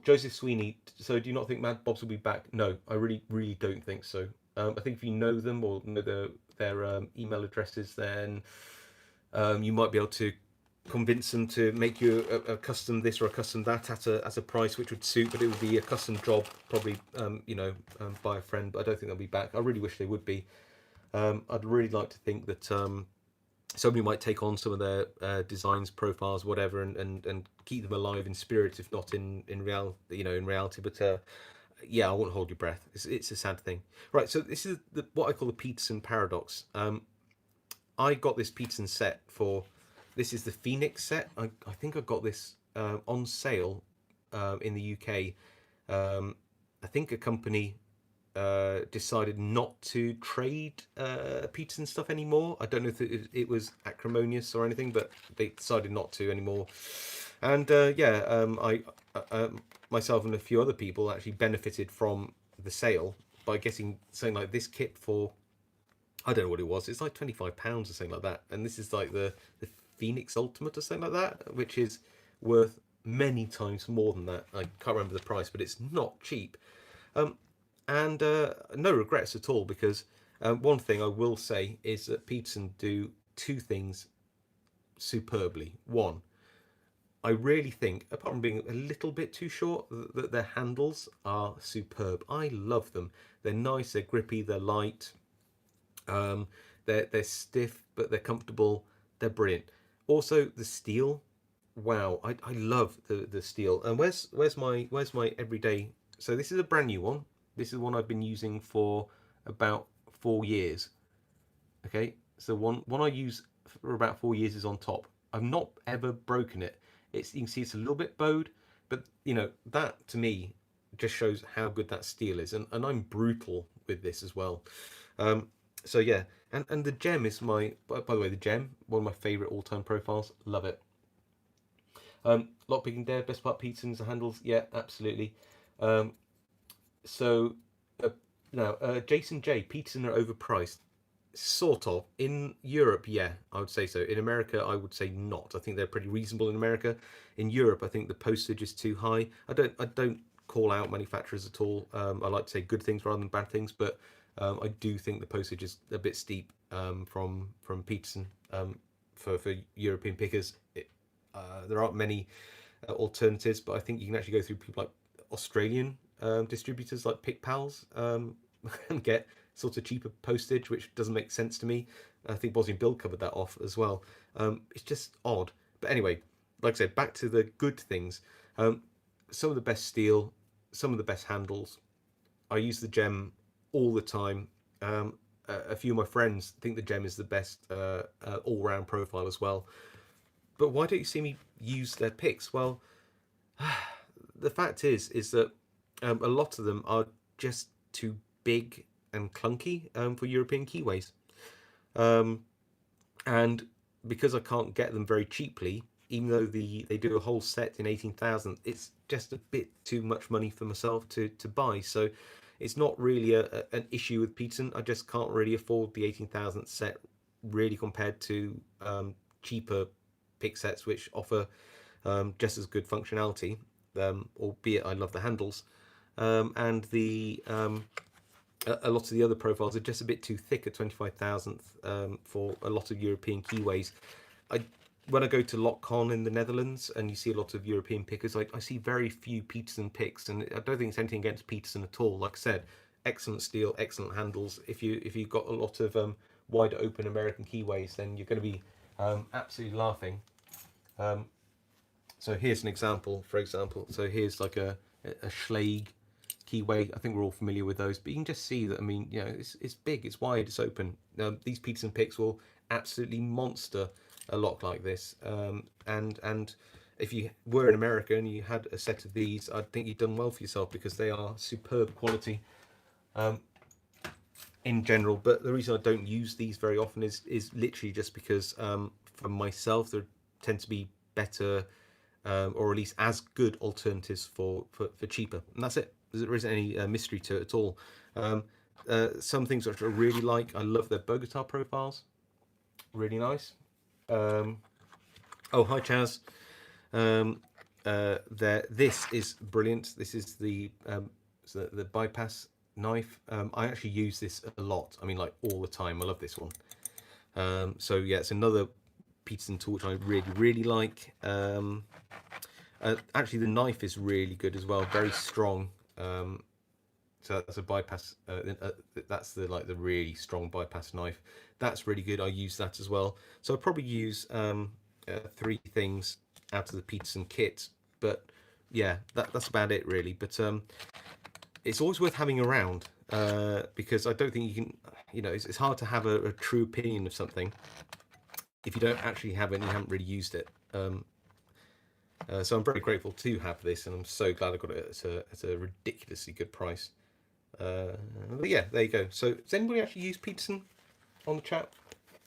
Joseph Sweeney. So, do you not think Mad Bobs will be back? No, I really don't think so. I think if you know them or know their email addresses, then you might be able to convince them to make you a custom this or a custom that at a price which would suit, but it would be a custom job, probably by a friend. But I don't think they'll be back. I really wish they would be. I'd really like to think that somebody might take on some of their designs, profiles, whatever, and keep them alive in spirit, if not in reality. But yeah, I won't hold your breath. It's a sad thing, right? So this is what I call the Peterson paradox. I got this Peterson set for. This is the Phoenix set. I think I got this on sale in the UK. I think a company decided not to trade Peterson stuff anymore. I don't know if it was acrimonious or anything, but they decided not to anymore. And I myself and a few other people actually benefited from the sale by getting something like this kit for, I don't know what it was. It's like £25 or something like that. And this is like the Phoenix Ultimate or something like that, which is worth many times more than that. I can't remember the price, but it's not cheap. And no regrets at all, because one thing I will say is that Peterson do two things superbly. One, I really think, apart from being a little bit too short, that their handles are superb. I love them. They're nice, they're grippy, they're light, they're stiff, but they're comfortable. They're brilliant. Also, the steel. Wow, I love the steel. And where's my everyday? So this is a brand new one. This is one I've been using for about 4 years. Okay, so one I use for about 4 years is on top. I've not ever broken it. You can see it's a little bit bowed, but that to me just shows how good that steel is, and I'm brutal with this as well. So yeah, and the gem is by the way, the gem, one of my favorite all-time profiles. Love it. Lockpicking there, best part Peterson's, the handles, yeah, absolutely. Um, so uh, now Jason J, Peterson are overpriced. Sort of. In Europe, yeah, I would say so. In America, I would say not. I think they're pretty reasonable in America. In Europe, I think the postage is too high. I don't call out manufacturers at all. I like to say good things rather than bad things, but I do think the postage is a bit steep from Peterson for European pickers. There aren't many alternatives, but I think you can actually go through people like Australian distributors like PickPals and get sort of cheaper postage, which doesn't make sense to me. I think Bosnian Bill covered that off as well. It's just odd. But anyway, like I said, back to the good things. Some of the best steel, some of the best handles. I use the gem all the time. A few of my friends think the gem is the best all-round profile as well. But why don't you see me use their picks? Well, the fact is that a lot of them are just too big and clunky for European keyways. And because I can't get them very cheaply, even though they do a whole set in 18,000, it's just a bit too much money for myself to buy. So it's not really an issue with Peterson. I just can't really afford the 18,000 set, really, compared to cheaper pick sets which offer just as good functionality, albeit I love the handles. And a lot of the other profiles are just a bit too thick at 25,000th for a lot of European keyways. When I go to LockCon in the Netherlands and you see a lot of European pickers, I see very few Peterson picks, and I don't think it's anything against Peterson at all. Like I said, excellent steel, excellent handles. If you've got a lot of wide open American keyways, then you're going to be absolutely laughing. So here's an example. For example, so here's like a Schlage keyway. I think we're all familiar with those, but you can just see that. I mean, you know, it's big, it's wide, it's open. These Peterson picks will absolutely monster a lock like this. And if you were in America and you had a set of these, I think you've done well for yourself, because they are superb quality in general. But the reason I don't use these very often is literally just because for myself there tend to be better or at least as good alternatives for cheaper, and that's it. There isn't any mystery to it at all. Some things which I really like, I love their Bogota profiles, really nice. Oh, hi Chaz. This is brilliant. This is the bypass knife. I actually use this a lot. I mean, like all the time. I love this one. So yeah, it's another Peterson tool which I really like. Actually, the knife is really good as well. Very strong. So that's a bypass. That's the really strong bypass knife. That's really good. I use that as well. So I probably use 3 things out of the Peterson kit. But yeah, that's about it really. But it's always worth having around because I don't think you can. You know, it's hard to have a true opinion of something if you don't actually have it and you haven't really used it. So I'm very grateful to have this, and I'm so glad I got it at a ridiculously good price. But yeah, there you go. So does anybody actually use Peterson on the chat?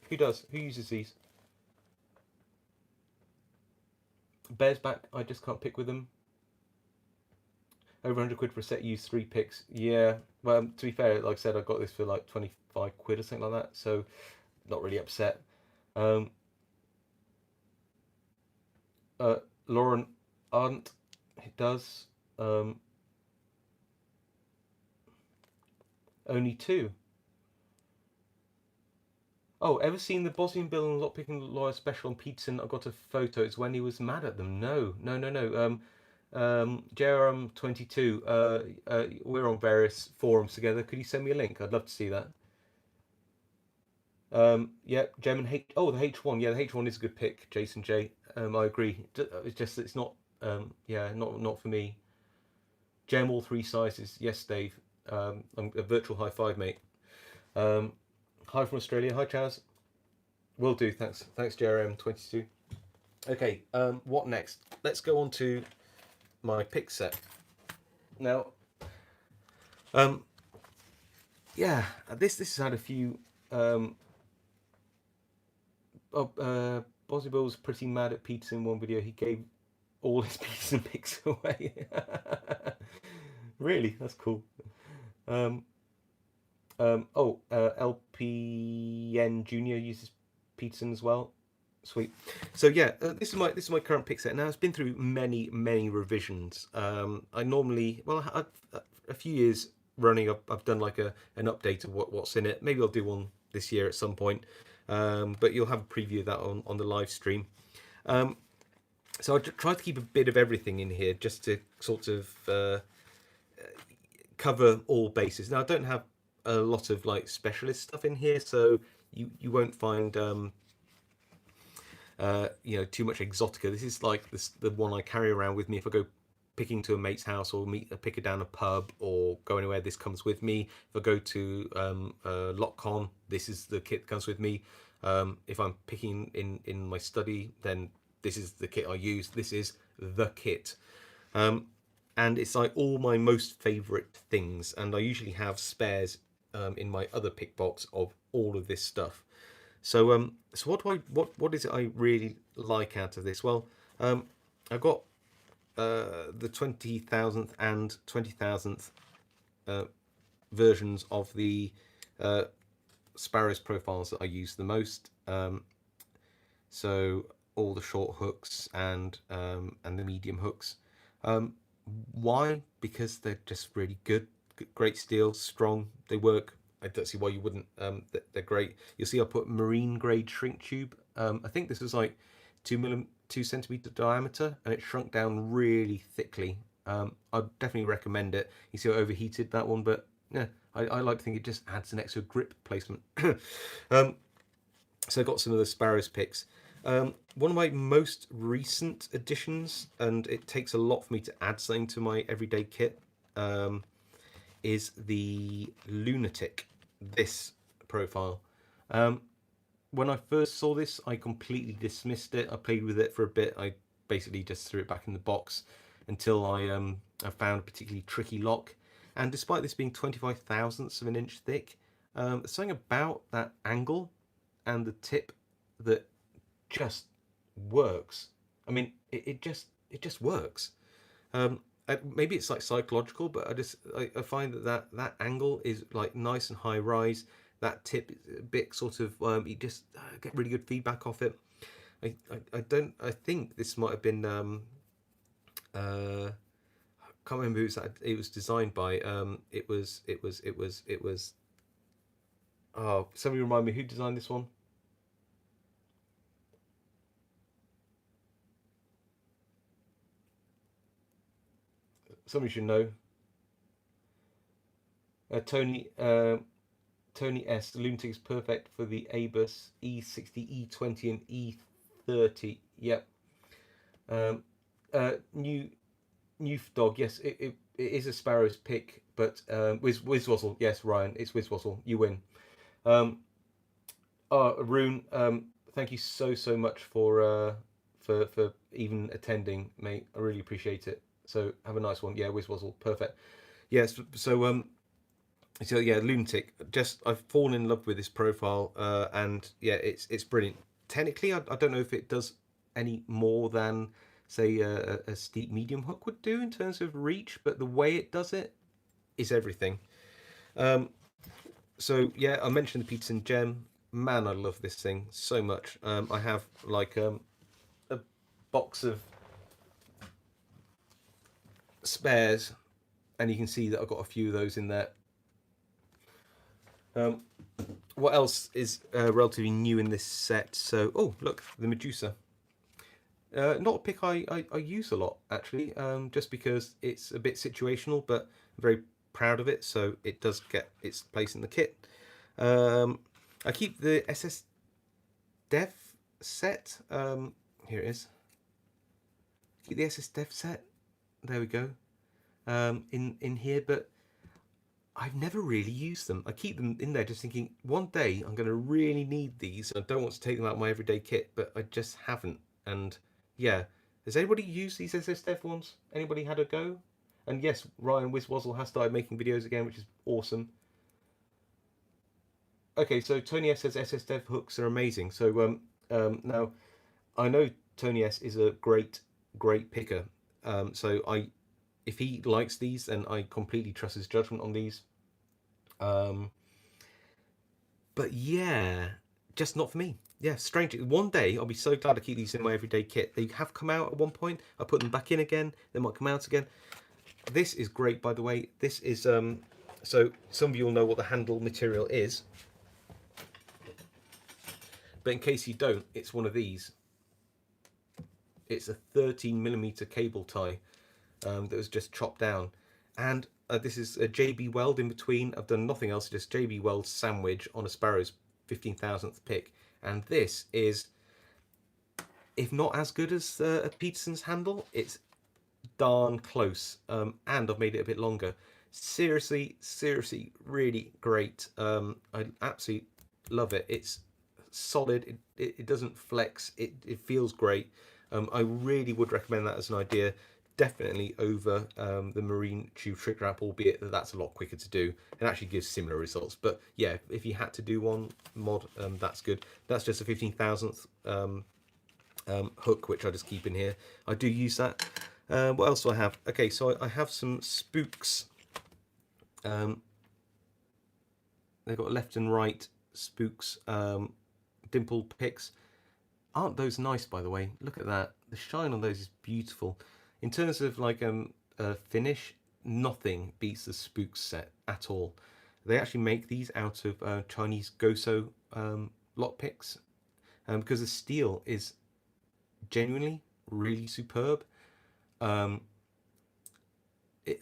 Who does? Who uses these? Bears back. I just can't pick with them. Over 100 quid for a set. Use 3 picks. Yeah. Well, to be fair, like I said, I got this for like 25 quid or something like that. So not really upset. Lauren Arndt, it does. Only 2. Oh, ever seen the Bosnian Bill and Lockpicking Lawyer special on Peterson? I got a photo. It's when he was mad at them. No. JRM22. We're on various forums together. Could you send me a link? I'd love to see that. Yeah, Gem and H. Oh, the H1. Yeah, the H1 is a good pick, Jason J. I agree. It's just it's not. Yeah, not for me. Gem all 3 sizes. Yes, Dave. I'm a virtual high five, mate. Hi from Australia. Hi, Chaz. Will do. Thanks, JRM22. Okay. What next? Let's go on to my pick set. Now, yeah, this has had a few. Bosby Bill was pretty mad at Peterson in one video. He gave all his Peterson picks away. Really, that's cool. LPN Junior uses Peterson as well. Sweet. So yeah, this is my current pick set. Now it's been through many revisions. I normally, a few years running, I've done like an update of what's in it. Maybe I'll do one this year at some point. But you'll have a preview of that on the live stream. So I tried to keep a bit of everything in here just to sort of cover all bases. Now I don't have a lot of like specialist stuff in here, so you won't find too much exotica. This is like the one I carry around with me if I go picking to a mate's house or meet a picker down a pub or go anywhere. This comes with me. If I go to LockCon, this is the kit that comes with me. If I'm picking in my study, then this is the kit I use. This is the kit. And it's like all my most favourite things, and I usually have spares in my other pick box of all of this stuff. So what is it I really like out of this? Well, I've got the 20,000th and 20,000th versions of the Sparrows profiles that I use the most. So all the short hooks and the medium hooks. Why? Because they're just really good, great steel, strong. They work. I don't see why you wouldn't. They're great. You'll see I put marine grade shrink tube. I think this was like 2 centimeter diameter, and it shrunk down really thickly. I'd definitely recommend it. You see, I overheated that one, but yeah, I like to think it just adds an extra grip placement. So I got some of the Sparrows picks. One of my most recent additions, and it takes a lot for me to add something to my everyday kit, is the Lunatic, this profile. When I first saw this, I completely dismissed it. I played with it for a bit. I basically just threw it back in the box until I found a particularly tricky lock. And despite this being 25 thousandths of an inch thick, there's something about that angle and the tip that just works. I mean, it just works. Maybe it's like psychological, but I find that angle is like nice and high rise. That tip is a bit sort of you just get really good feedback off it. I think this might have been I can't remember who it was designed by. It was. Oh, somebody remind me who designed this one. Somebody should know. Tony Tony S. The Lunatic is perfect for the ABUS E60, E20, and E30. Yep. New Dog. Yes, it is a Sparrows pick, but Wizwazzle. Yes, Ryan, it's Wizwazzle. You win. Arun, thank you so much for even attending, mate. I really appreciate it. So have a nice one. Yeah, Wizwazzle, perfect. Yes. So yeah, Lunatic. Just I've fallen in love with this profile, and yeah, it's brilliant. Technically, I don't know if it does any more than say a steep medium hook would do in terms of reach, but the way it does it is everything. So yeah, I mentioned the Peterson Gem. Man, I love this thing so much. I have like a box of spares, and you can see that I've got a few of those in there. What else is relatively new in this set? So, oh, look, the Medusa. Not a pick I use a lot, actually, just because it's a bit situational, but I'm very proud of it, so it does get its place in the kit. I keep the SS Dev set. Here it is. Keep the SS Dev set. There we go. In here, but I've never really used them. I keep them in there just thinking, one day I'm going to really need these. I don't want to take them out of my everyday kit, but I just haven't. And yeah, has anybody used these SS Dev ones? Anybody had a go? And yes, Ryan Wizwazzle has started making videos again, which is awesome. Okay, so Tony S says SS Dev hooks are amazing. So now I know Tony S is a great picker. So if he likes these, then I completely trust his judgment on these. But yeah, just not for me. Yeah, strange. One day I'll be so glad to keep these in my everyday kit. They have come out at one point. I put them back in again. They might come out again. This is great, by the way. This is so some of you will know what the handle material is. But in case you don't, it's one of these. It's a 13mm cable tie that was just chopped down. And this is a JB Weld in between. I've done nothing else, just JB Weld sandwich on a Sparrows 15,000th pick. And this is, if not as good as a Peterson's handle, it's darn close. And I've made it a bit longer. Seriously, really great. I absolutely love it. It's solid. It doesn't flex. It feels great. I really would recommend that as an idea. definitely over the marine tube trick wrap, albeit that that's a lot quicker to do and actually gives similar results. But yeah, if you had to do one mod, that's good. That's just a 15,000th hook, which I just keep in here. I do use that. What else do I have? Okay, so I have some spooks. They've got left and right spooks, dimple picks. Aren't those nice, by the way? Look at that. The shine on those is beautiful. In terms of like finish, nothing beats the spooks set at all. They actually make these out of Chinese Goso lock picks, because the steel is genuinely really superb. Um,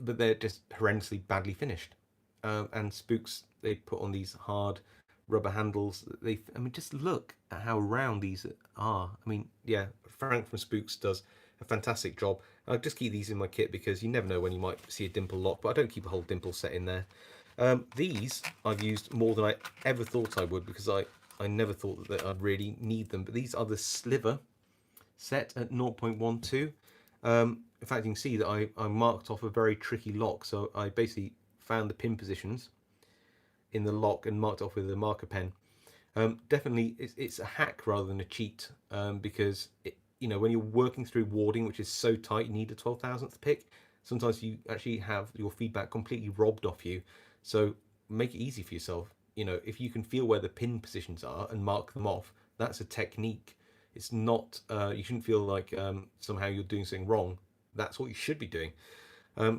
but they're just horrendously badly finished. And spooks, they put on these hard rubber handles. I mean, just look at how round these are. I mean, yeah, Frank from Spooks does a fantastic job. I just keep these in my kit because you never know when you might see a dimple lock, but I don't keep a whole dimple set in there. These I've used more than I ever thought I would, because I never thought that I'd really need them. But these are the sliver set at 0.12. In fact, you can see that I marked off a very tricky lock. So I basically found the pin positions in the lock and marked off with a marker pen. Definitely, it's a hack rather than a cheat, because when you're working through warding, which is so tight, you need a 12,000th pick. Sometimes you actually have your feedback completely robbed off you. So make it easy for yourself. If you can feel where the pin positions are and mark them off, that's a technique. It's not. You shouldn't feel like somehow you're doing something wrong. That's what you should be doing.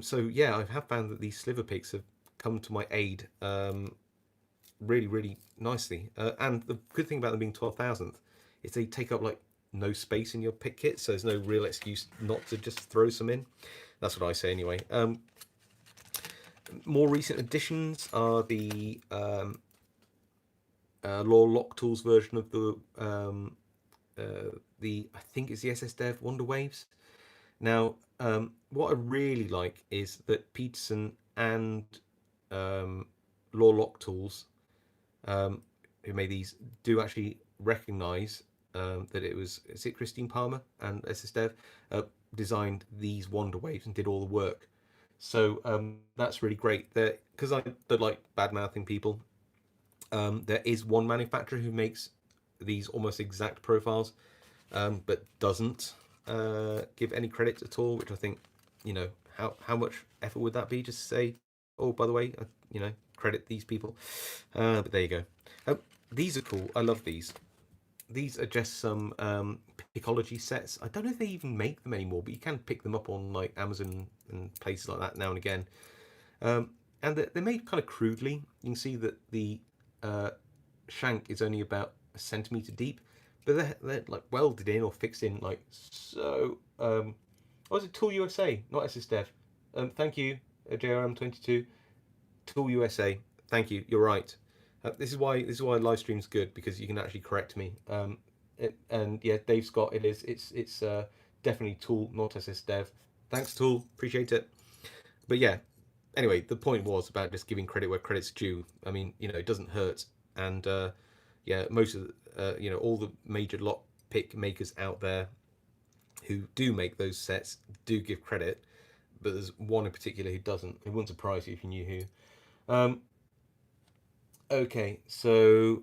So yeah, I have found that these sliver picks have come to my aid really, really nicely. And the good thing about them being 12,000th is they take up like no space in your pick kit, so there's no real excuse not to just throw some in. That's what I say anyway. More recent additions are the Law Lock Tools version of the I think it's the SS Dev Wonder Waves. Now, what I really like is that Peterson and Law Lock Tools, who made these, do actually recognise that is it Christine Palmer and SS Dev designed these Wonder Waves and did all the work. So that's really great. Because I don't like bad mouthing people. There is one manufacturer who makes these almost exact profiles, but doesn't give any credit at all, which I think, how much effort would that be? Just say, oh, by the way, credit these people. But there you go. These are cool. I love these. These are just some Picology sets. I don't know if they even make them anymore, but you can pick them up on like Amazon and places like that now and again. And they're made kind of crudely. You can see that the shank is only about a centimetre deep, but they're like welded in or fixed in like so. Was it Tool USA, not SS Dev? Thank you, JRM22. Tool USA. Thank you. You're right. This is why live stream's good, because you can actually correct me. And yeah, Dave Scott, it's definitely Tool, not SS Dev. Thanks, Tool. Appreciate it. But yeah, anyway, the point was about just giving credit where credit's due. I mean, it doesn't hurt. And yeah, most of all the major lock pick makers out there who do make those sets do give credit, but there's one in particular who doesn't. It wouldn't surprise you if you knew who. Okay, so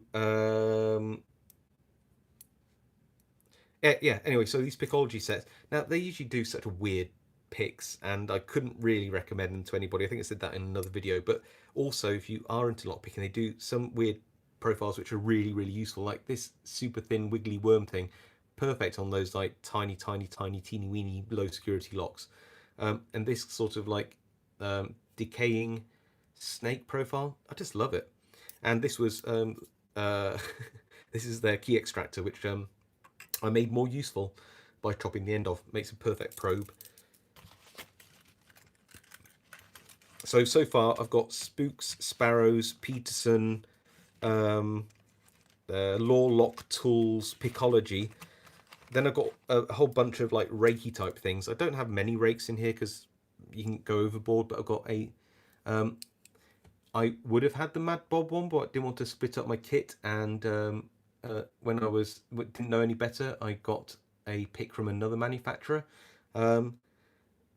yeah. Anyway, so these Picology sets, now they usually do such a weird picks, and I couldn't really recommend them to anybody. I think I said that in another video. But also, if you are into lock picking, they do some weird profiles which are really, really useful, like this super thin wiggly worm thing, perfect on those like tiny, tiny, tiny, teeny weeny low security locks. And this sort of like decaying snake profile, I just love it. And this was this is their key extractor, which I made more useful by chopping the end off. Makes a perfect probe. So far I've got Spooks, Sparrows, Peterson, Law Lock Tools, Picology. Then I've got a whole bunch of like Rakey type things. I don't have many rakes in here because you can go overboard, but I've got I would have had the Mad Bob one, but I didn't want to split up my kit. And when I didn't know any better, I got a pick from another manufacturer.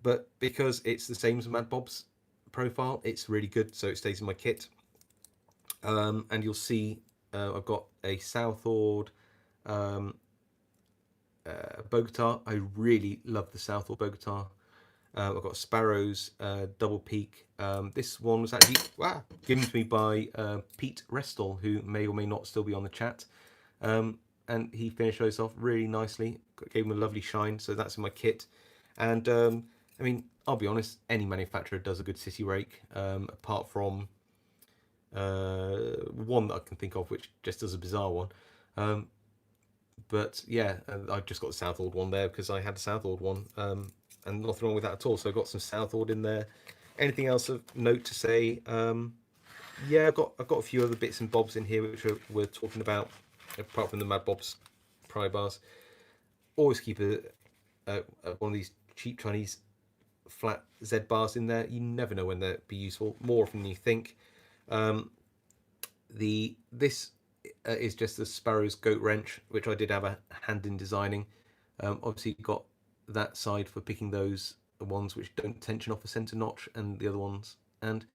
but because it's the same as Mad Bob's profile, it's really good, so it stays in my kit. And you'll see I've got a Southord Bogota. I really love the Southall Bogota. I've got Sparrows double peak. This one was actually given to me by Pete Restall, who may or may not still be on the chat. And he finished those off really nicely. Gave him a lovely shine, so that's in my kit. And I mean, I'll be honest, any manufacturer does a good city rake, apart from one that I can think of, which just does a bizarre one. But yeah, I just got the Southwold one there because I had a Southwold one, and nothing wrong with that at all. So I got some Southwold in there. Anything else of note to say? Yeah, I've got a few other bits and bobs in here which we're talking about, apart from the Mad Bob's pry bars. Always keep one of these cheap Chinese flat Z bars in there. You never know when they'll be useful. More often than you think. This is just the Sparrows goat wrench, which I did have a hand in designing. Obviously, you've got that side for picking those ones which don't tension off a center notch, and the other ones. And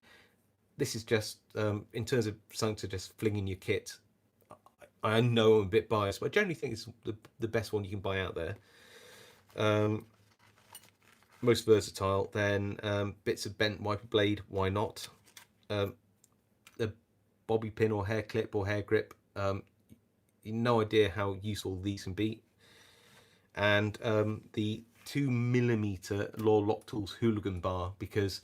this is just in terms of something to just fling in your kit. I know I'm a bit biased, but I generally think it's the best one you can buy out there. Most versatile. Then bits of bent wiper blade, why not? A bobby pin or hair clip or hair grip. No idea how useful these can be. And the 2mm Law Lock Tools Hooligan bar, because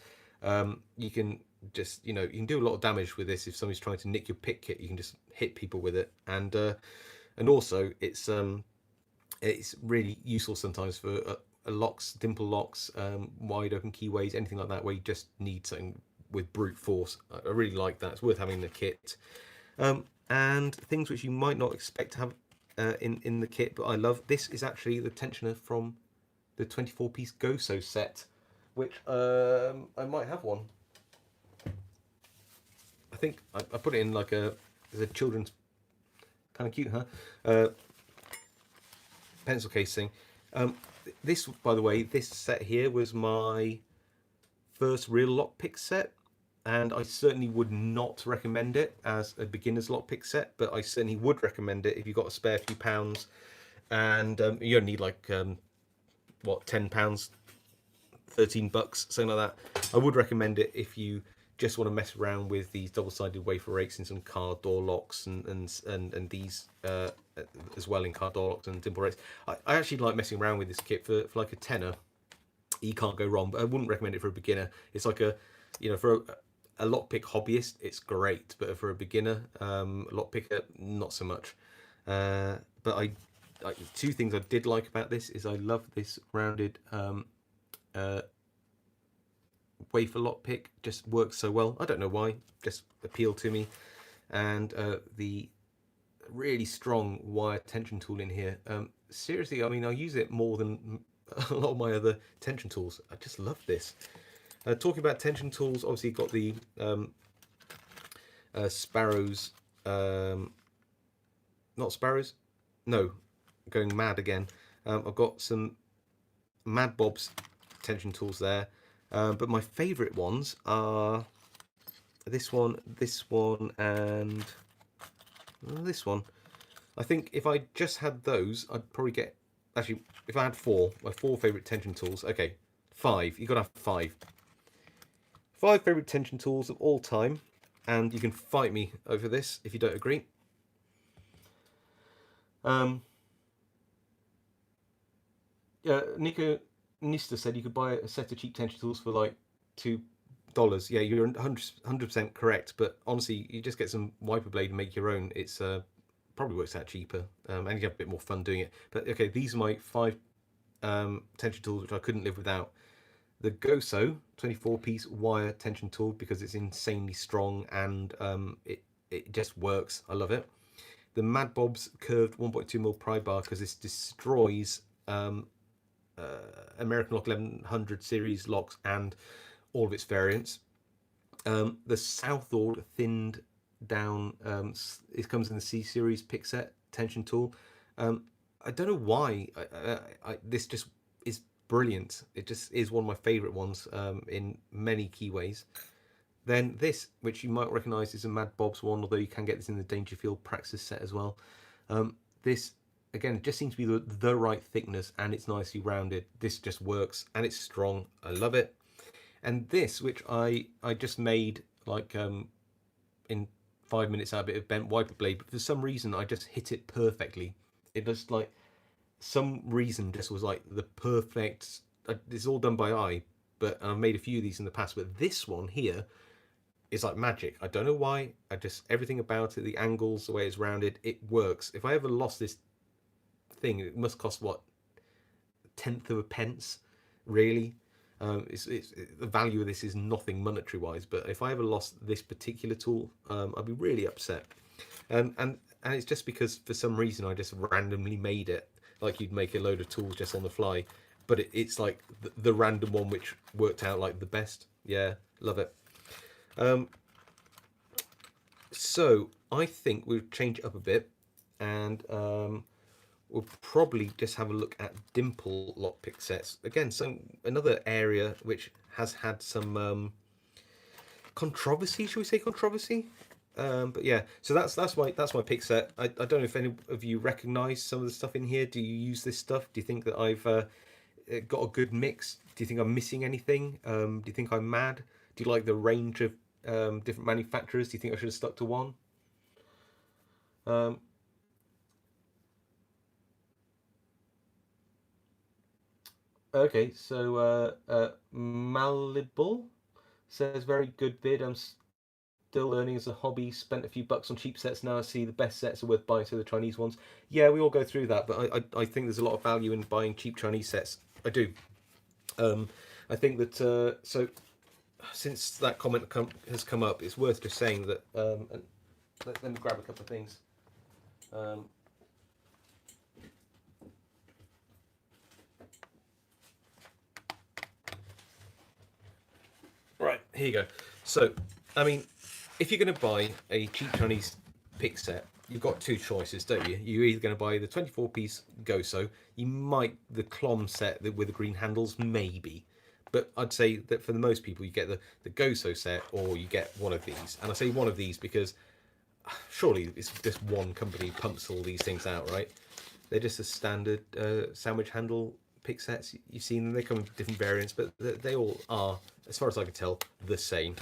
you can just, you can do a lot of damage with this. If somebody's trying to nick your pick kit, you can just hit people with it. And also it's really useful sometimes for locks, Dimple locks, wide open keyways, anything like that, where you just need something with brute force. I really like that. It's worth having in the kit. And things which you might not expect to have in the kit, but I love. This is actually the tensioner from the 24-piece Goso set, which I might have one. I think I put it in like as a children's, kind of cute, huh? Pencil case thing. This, by the way, this set here was my first real lockpick set, and I certainly would not recommend it as a beginner's lockpick set, but I certainly would recommend it if you've got a spare few pounds, and you only need like what, £10, $13, something like that. I would recommend it if you just want to mess around with these double-sided wafer rakes and some car door locks and these as well in car door locks and Dimple rakes. I actually like messing around with this kit for like a tenner. You can't go wrong, but I wouldn't recommend it for a beginner. It's like for a lockpick hobbyist, it's great, but for a beginner lockpicker, not so much. But two things I did like about this is I love this rounded wafer lockpick. Just works so well. I don't know why, just appealed to me. And the really strong wire tension tool in here. Seriously, I mean, I use it more than a lot of my other tension tools. I just love this. Talking about tension tools, obviously got the Sparrows, not Sparrows, no, going mad again. I've got some Mad Bob's tension tools there, but my favourite ones are this one, and this one. I think if I just had those, I'd probably get, actually, if I had my four favourite tension tools, okay, 5, you've got to have 5. 5 favourite tension tools of all time, and you can fight me over this if you don't agree. Nico Nista said you could buy a set of cheap tension tools for like $2. Yeah, you're 100% correct, but honestly, you just get some wiper blade and make your own. It's probably works out cheaper, and you have a bit more fun doing it. But okay, these are my 5 tension tools which I couldn't live without. The Goso 24-piece wire tension tool, because it's insanely strong and it just works. I love it. The Mad Bob's curved 1.2mm pry bar, because this destroys American Lock 1100 series locks and all of its variants. The Southall thinned down, it comes in the C series pick set tension tool. I don't know why this just is brilliant. It just is one of my favourite ones in many key ways. Then this, which you might recognise, is a Mad Bob's one, although you can get this in the Dangerfield Praxis set as well. This, again, just seems to be the right thickness, and it's nicely rounded. This just works, and it's strong. I love it. And this, which I just made like in 5 minutes out of it, of bent wiper blade, but for some reason I just hit it perfectly. It just like some reason just was like the perfect. It's all done by eye, but I've made a few of these in the past. But this one here is like magic. I don't know why. I just everything about it, the angles, the way it's rounded, it works. If I ever lost this thing, it must cost what, 1/10 of a pence, really. The value of this is nothing monetary wise, but if I ever lost this particular tool, I'd be really upset. And it's just because for some reason I just randomly made it, like you'd make a load of tools just on the fly, but it's like the random one which worked out like the best. Yeah, love it. So I think we'll change it up a bit, and we'll probably just have a look at Dimple lockpick sets again. So another area which has had some controversy, shall we say controversy? But yeah, so that's my pick set. I don't know if any of you recognise some of the stuff in here. Do you use this stuff? Do you think that I've got a good mix? Do you think I'm missing anything? Do you think I'm mad? Do you like the range of different manufacturers? Do you think I should have stuck to one? Okay, so Malibel says very good vid. I'm still learning as a hobby. Spent a few bucks on cheap sets. Now I see the best sets are worth buying, so the Chinese ones. Yeah, we all go through that, but I think there's a lot of value in buying cheap Chinese sets. I do. I think that so since that comment has come up, it's worth just saying that. And let me grab a couple of things. Right, here you go. So, I mean, if you're going to buy a cheap Chinese pick set, you've got two choices, don't you? You're either going to buy the 24-piece Goso, you might, the Clom set with the green handles, maybe. But I'd say that for the most people, you get the Goso set, or you get one of these. And I say one of these because surely it's just one company pumps all these things out, right? They're just a standard sandwich handle pick sets. You've seen them, they come in different variants, but they all are, as far as I can tell, the same.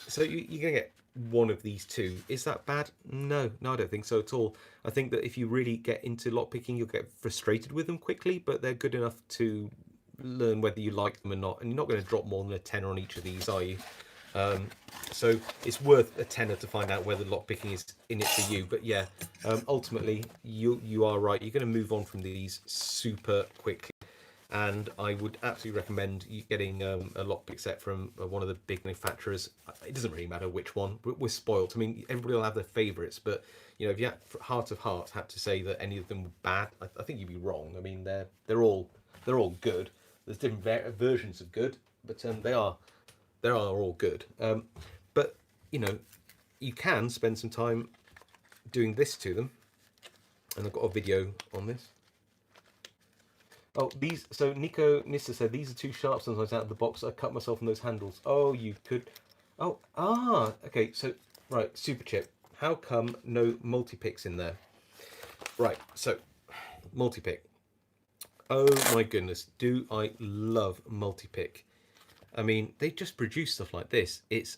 So you're going to get one of these two. Is that bad? No, I don't think so at all. I think that if you really get into lockpicking, you'll get frustrated with them quickly, but they're good enough to learn whether you like them or not, and you're not going to drop more than a tenner on each of these, are you? So it's worth a tenner to find out whether lockpicking is in it for you. But yeah, ultimately you are right. You're going to move on from these super quickly, and I would absolutely recommend you getting a lockpick set from one of the big manufacturers. It doesn't really matter which one. We're spoilt. I mean, everybody will have their favourites, but you know, if you had, heart of hearts, had to say that any of them were bad, I think you'd be wrong. I mean, they're all good. There's different versions of good, but they are all good. But you know, you can spend some time doing this to them, and I've got a video on this. Oh, these. So Nico Nissa said these are too sharp sometimes out of the box. I cut myself on those handles. Oh, you could. Oh, okay. So right, super chip. How come no multi-picks in there? Right. So multi-pick. Oh my goodness, do I love multi-pick. I mean, they just produce stuff like this. It's.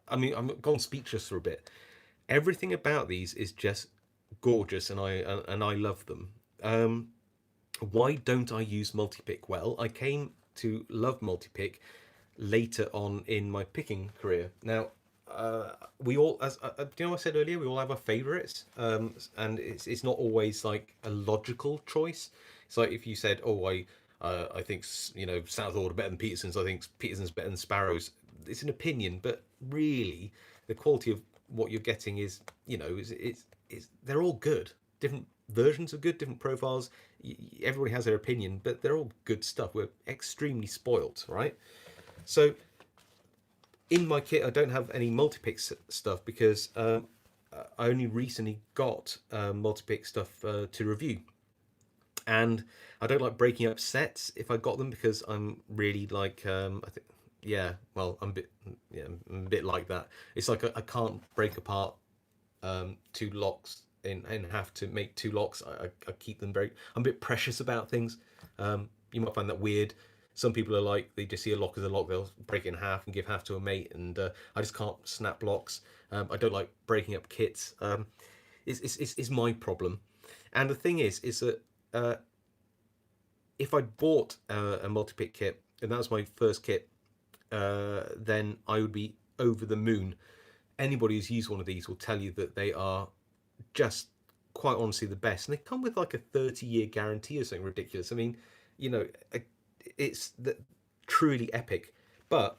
I mean, I'm gone speechless for a bit. Everything about these is just gorgeous, and I love them. Why don't I use multi-pick? Well, I came to love multi-pick later on in my picking career. Now, we all, as do you know, I said earlier, we all have our favourites, and it's not always like a logical choice. It's like if you said, "Oh, I think you know Southall are better than Peterson's. I think Peterson's better than Sparrows." It's an opinion, but really, the quality of what you're getting is, you know, it's they're all good. Different versions are good, different profiles. Everybody has their opinion, but they're all good stuff. We're extremely spoilt, right? So in my kit, I don't have any multi-pick stuff because I only recently got multi-pick stuff to review. And I don't like breaking up sets if I got them, because I'm really like I think, yeah, well, I'm a bit like that. It's like I can't break apart two locks in half to make two locks. I keep them very. I'm a bit precious about things. You might find that weird. Some people are like, they just see a lock as a lock, they'll break it in half and give half to a mate, and I just can't snap locks. I don't like breaking up kits. It's my problem. And the thing is that uh, if I bought a multi-pick kit and that was my first kit, then I would be over the moon. Anybody who's used one of these will tell you that they are just quite honestly the best, and they come with like a 30-year guarantee or something ridiculous. I mean, you know, it's truly epic. But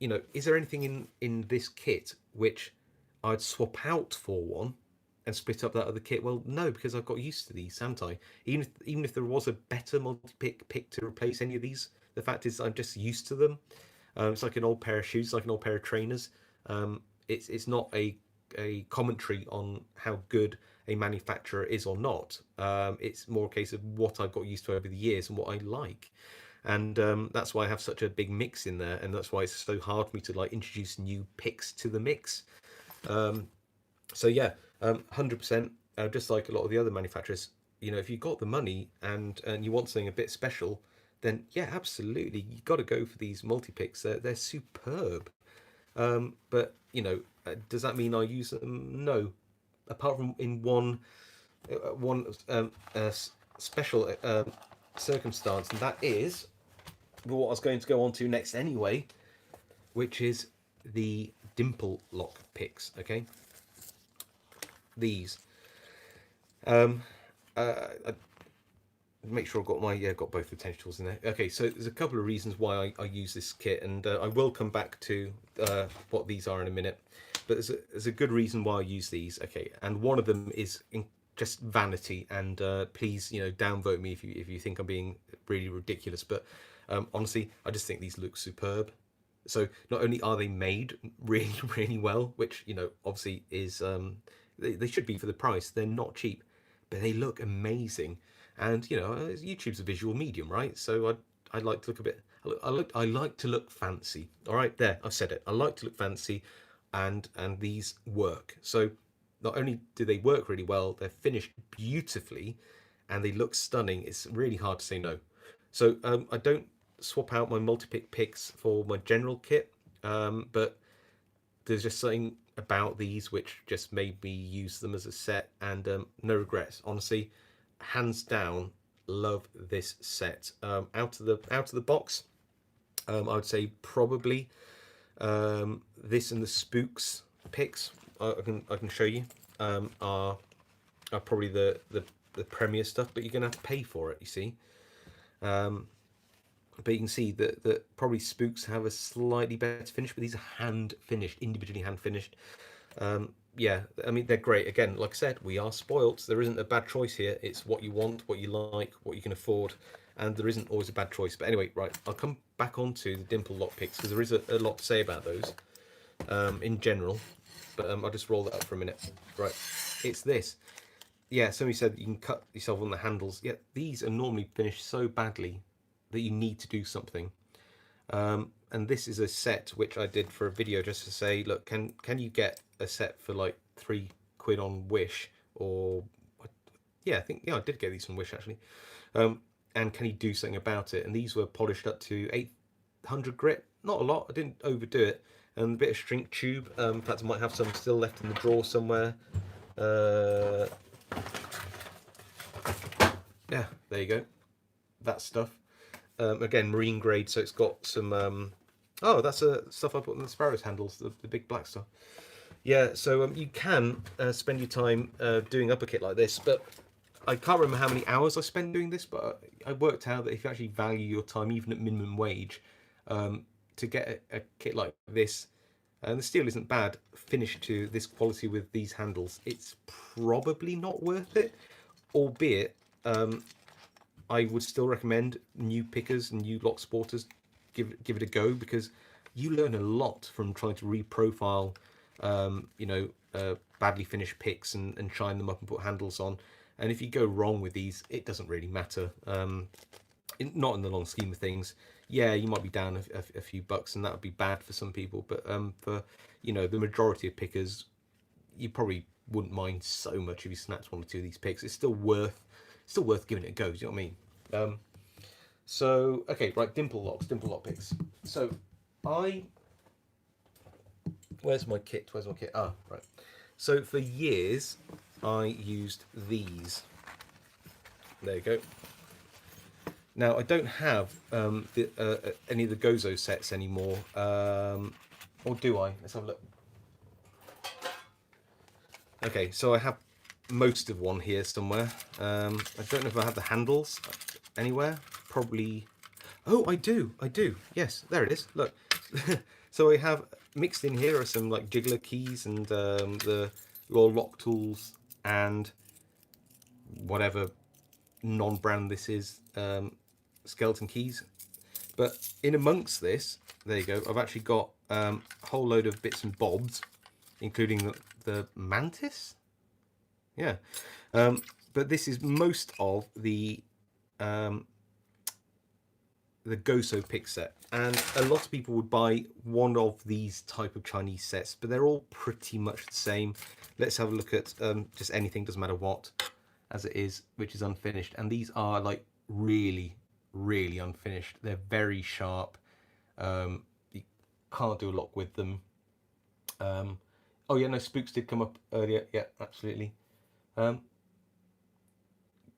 is there anything in this kit which I'd swap out for one and split up that other kit? Well, no, because I've got used to these, haven't I? Even if there was a better multi-pick to replace any of these, the fact is I'm just used to them. It's like an old pair of shoes, like an old pair of trainers. It's not a commentary on how good a manufacturer is or not. It's more a case of what I've got used to over the years and what I like. And that's why I have such a big mix in there, and that's why it's so hard for me to like introduce new picks to the mix. So yeah, 100%. Just like a lot of the other manufacturers, if you've got the money and you want something a bit special, then yeah, absolutely, you got to go for these multi picks. They're superb. But does that mean I use them? No, apart from in one special circumstance, and that is what I was going to go on to next anyway, which is the Dimple lock picks. Okay, these. I make sure I've got got both retention tools in there. Okay, so there's a couple of reasons why I use this kit, and I will come back to what these are in a minute. But there's a good reason why I use these. Okay, and one of them is just vanity, and please downvote me if you think I'm being really ridiculous. But honestly, I just think these look superb. So not only are they made really really well, which obviously is they should be for the price. They're not cheap, but they look amazing. And YouTube's a visual medium, right? So I like to look a bit. I like to look fancy. All right, there, I've said it. I like to look fancy, and these work. So not only do they work really well, they're finished beautifully, and they look stunning. It's really hard to say no. So I don't swap out my multi-pick picks for my general kit, but there's just something about these which just made me use them as a set, and no regrets. Honestly, hands down, love this set. Out of the box, I would say probably this and the Spooks picks I can show you are probably the premier stuff, but you're gonna have to pay for it. You see. But you can see that probably Spooks have a slightly better finish, but these are hand finished, individually hand finished. Yeah, I mean, they're great. Again, like I said, we are spoilt. There isn't a bad choice here. It's what you want, what you like, what you can afford, and there isn't always a bad choice. But anyway, right, I'll come back onto the Dimple lock picks, because there is a lot to say about those in general. But I'll just roll that up for a minute. Right, it's this. Yeah, somebody said you can cut yourself on the handles. Yeah, these are normally finished so badly that you need to do something. And this is a set which I did for a video just to say, look, can you get a set for like £3 on Wish? Or yeah, I think I did get these from Wish actually. And can you do something about it? And these were polished up to 800 grit, not a lot. I didn't overdo it. And a bit of shrink tube. In fact, I might have some still left in the drawer somewhere. Yeah, there you go. That stuff. Again, marine grade, so it's got some. Oh, that's stuff I put on the Sparrows handles, the big black stuff. Yeah, so you can spend your time doing up a kit like this, but I can't remember how many hours I spent doing this, but I worked out that if you actually value your time, even at minimum wage, to get a kit like this, and the steel isn't bad, finished to this quality with these handles, it's probably not worth it, albeit I would still recommend new pickers and new lock sporters give it a go, because you learn a lot from trying to reprofile badly finished picks and shine them up and put handles on. And if you go wrong with these, it doesn't really matter. Not in the long scheme of things. Yeah, you might be down a few bucks, and that would be bad for some people. But for the majority of pickers, you probably wouldn't mind so much if you snapped one or two of these picks. It's still worth giving it a go. Do you know what I mean? So okay, right, dimple lock picks. So where's my kit? Ah, right. So for years, I used these. There you go. Now I don't have any of the Gozo sets anymore, or do I? Let's have a look. Okay, so I have most of one here somewhere. I don't know if I have the handles anywhere. Probably. Oh, I do. Yes, there it is. Look. So I have mixed in here are some like jiggler keys and the raw lock tools and whatever non-brand this is, skeleton keys. But in amongst this, there you go, I've actually got a whole load of bits and bobs, including the mantis. Yeah, but this is most of the Goso pick set, and a lot of people would buy one of these type of Chinese sets, but they're all pretty much the same. Let's have a look at just anything, doesn't matter what, as it is, which is unfinished. And these are like really unfinished. They're very sharp. You can't do a lot with them. Oh yeah, no, spooks did come up earlier. Yeah, absolutely.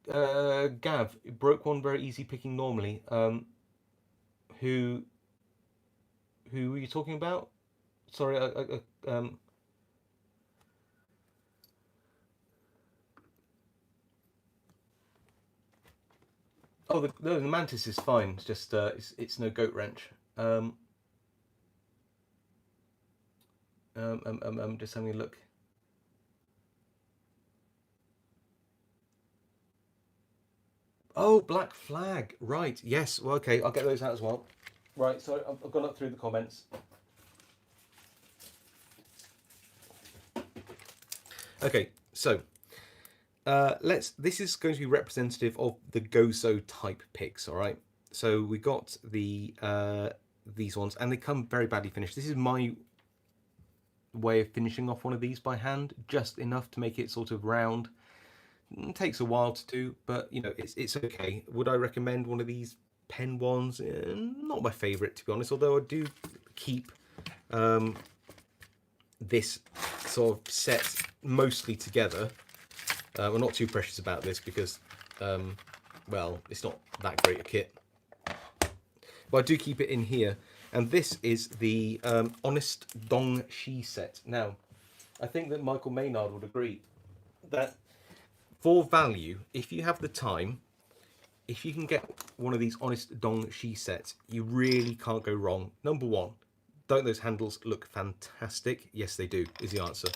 Gav, broke one very easy picking normally. Who were you talking about? Sorry, oh, the mantis is fine. It's just it's no goat wrench. Just having a look. Oh, Black Flag. Right. Yes. Well, okay. I'll get those out as well. Right. So I've gone up through the comments. Okay. So this is going to be representative of the Gozo type picks. All right. So we got the these ones, and they come very badly finished. This is my way of finishing off one of these by hand, just enough to make it sort of round. It takes a while to do, but it's okay. Would I recommend one of these pen ones? Not my favourite, to be honest, although I do keep this sort of set mostly together. We're not too precious about this because well, it's not that great a kit, but I do keep it in here. And this is the Honest Dong Shi set. Now, I think that Michael Maynard would agree that for value, if you have the time, if you can get one of these Honest Dong Shi sets, you really can't go wrong. Number one, don't those handles look fantastic? Yes, they do, is the answer.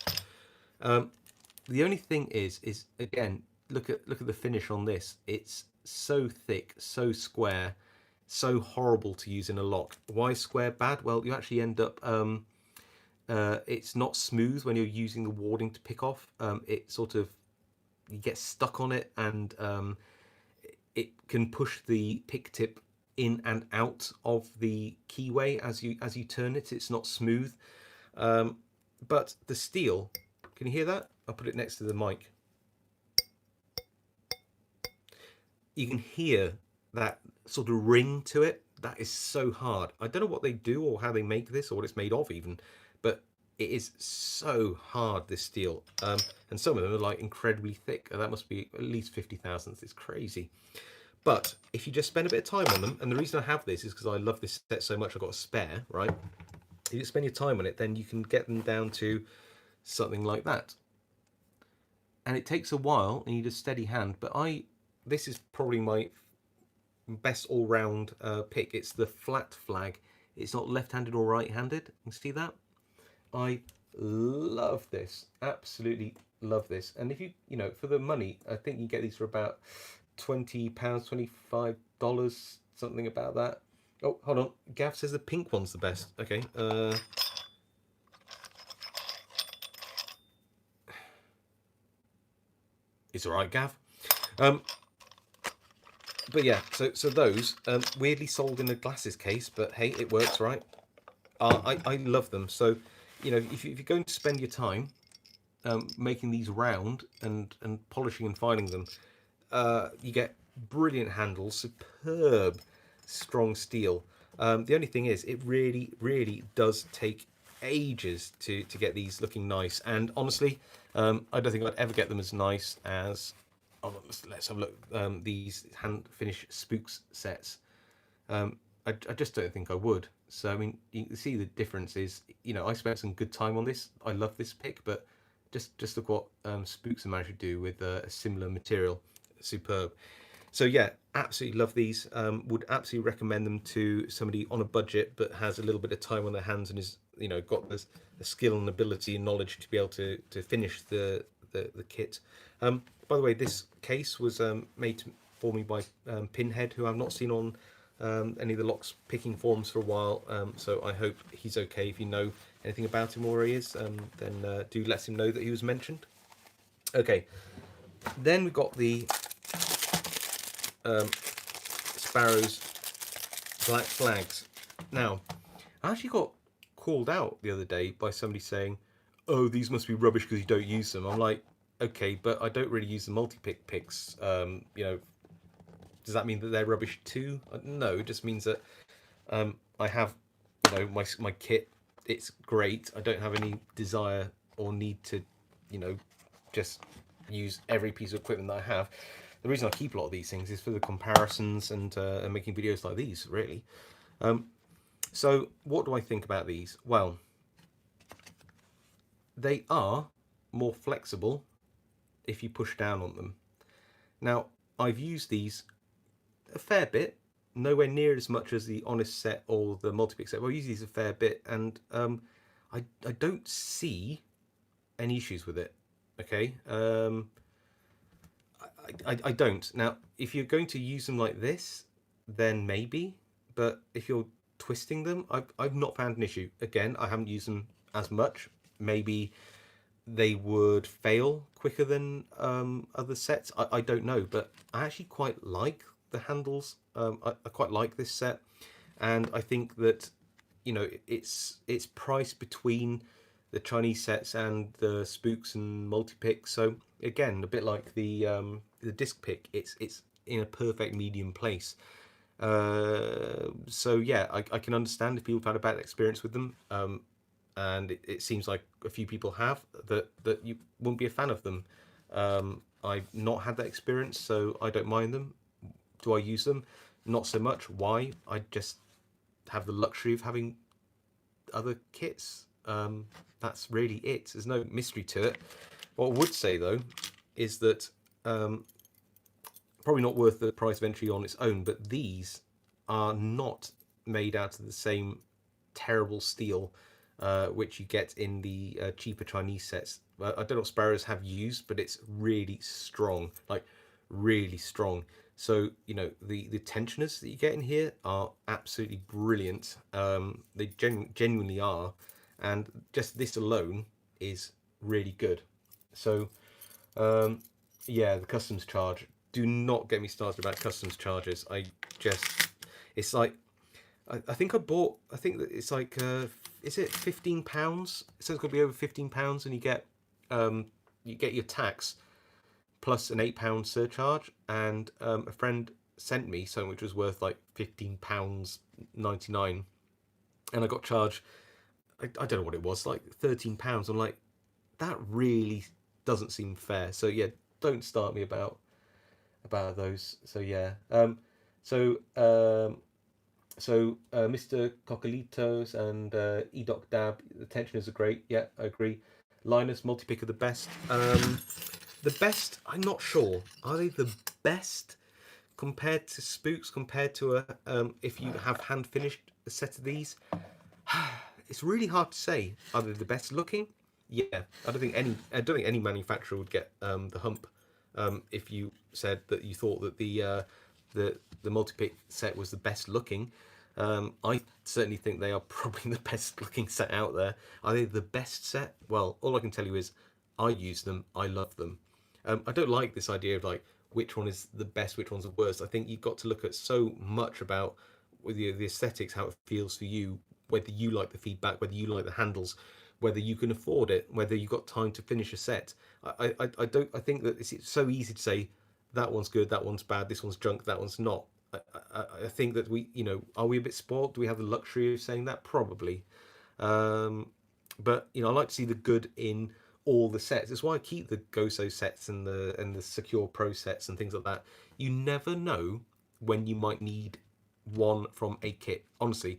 The only thing is again, look at the finish on this. It's so thick, so square, so horrible to use in a lock. Why square bad? Well, you actually end up it's not smooth when you're using the warding to pick off. It sort of, you get stuck on it, and it can push the pick tip in and out of the keyway as you turn it. It's not smooth. But the steel, can you hear that? I'll put it next to the mic. You can hear that sort of ring to it. That is so hard. I don't know what they do or how they make this or what it's made of even, but it is so hard, this steel. And some of them are like incredibly thick. That must be at least 50 thousandths. It's crazy. But if you just spend a bit of time on them, and the reason I have this is because I love this set so much, I've got a spare, right? If you spend your time on it, then you can get them down to something like that. And it takes a while, and you need a steady hand. But this is probably my best all-round pick. It's the flat flag. It's not left-handed or right-handed. You see that? I love this. Absolutely love this. And if you for the money, I think you get these for about £20, $25, something about that. Oh, hold on. Gav says the pink one's the best. Okay. It's all right, Gav. But yeah, so those weirdly sold in a glasses case, but hey, it works, right? I love them. So, you know, if you're going to spend your time making these round and polishing and filing them, you get brilliant handles, superb strong steel. The only thing is, it really does take ages to get these looking nice. And honestly, I don't think I'd ever get them as nice as. Oh, let's have a look. These hand finish spooks sets. I just don't think I would. So I mean, you can see the difference is, you know, I spent some good time on this. I love this pick, but just look what Spooks have managed to do with a similar material. Superb. So yeah, absolutely love these. Would absolutely recommend them to somebody on a budget but has a little bit of time on their hands and is, you know, got the skill and ability and knowledge to be able to finish the kit. By the way, this case was made for me by Pinhead, who I've not seen on any of the locks picking forums for a while. So I hope he's okay. If you know anything about him or where he is, then do let him know that he was mentioned. Okay, then we've got the Sparrows black flags. Now, I actually got called out the other day by somebody saying, "Oh, these must be rubbish because you don't use them." I'm like, okay, but I don't really use the multi-pick picks. You know, does that mean that they're rubbish too? No, it just means that I have, you know, my kit. It's great. I don't have any desire or need to, you know, just use every piece of equipment that I have. The reason I keep a lot of these things is for the comparisons and making videos like these, really. So what do I think about these? Well, they are more flexible if you push down on them. Now, I've used these a fair bit, nowhere near as much as the Honest set or the multi-pick set, but I use these a fair bit, and I don't see any issues with it. Okay, I don't. Now, if you're going to use them like this, then maybe, but if you're twisting them, I've not found an issue. Again, I haven't used them as much. Maybe they would fail quicker than other sets. I don't know, but I actually quite like the handles. I quite like this set, and I think that, you know, it's priced between the Chinese sets and the spooks and multi-picks. So again, a bit like the disc pick, it's in a perfect medium place. So yeah, I can understand if people have had a bad experience with them. And it seems like a few people have that you wouldn't be a fan of them. I've not had that experience, so I don't mind them. Do I use them? Not so much. Why? I just have the luxury of having other kits. That's really it. There's no mystery to it. What I would say though is that probably not worth the price of entry on its own, but these are not made out of the same terrible steel which you get in the cheaper Chinese sets. I don't know what Sparrows have used, but it's really strong, like really strong. So, you know, the tensioners that you get in here are absolutely brilliant. They genuinely are, and just this alone is really good. So, yeah, the customs charge. Do not get me started about customs charges. It's like, I think I bought. I think that it's like, is it £15? It says it's gonna be over £15, and you get your tax plus an £8 surcharge. And a friend sent me something which was worth like £15.99, and I got charged. I don't know what it was, like £13. I'm like, that really doesn't seem fair. So yeah, don't start me about those. So yeah, so Mr. Cocolitos and Edoc Dab, the tensioners are great. Yeah, I agree. Linus, multi-pick are the best. The best, I'm not sure. Are they the best compared to Spooks? Compared to if you have hand finished a set of these, it's really hard to say. Are they the best looking? Yeah, I don't think any manufacturer would get the hump if you said that you thought that the multi-pick set was the best looking. I certainly think they are probably the best looking set out there. Are they the best set? Well, all I can tell you is I use them. I love them. I don't like this idea of like, which one is the best, which one's the worst. I think you've got to look at so much about with the aesthetics, how it feels for you, whether you like the feedback, whether you like the handles, whether you can afford it, whether you've got time to finish a set. I think that it's so easy to say that one's good, that one's bad, this one's junk, that one's not. I think that we, are we a bit spoiled? Do we have the luxury of saying that? Probably. But I like to see the good in all the sets. That's why I keep the Goso sets and the Secure Pro sets and things like that. You never know when you might need one from a kit. Honestly,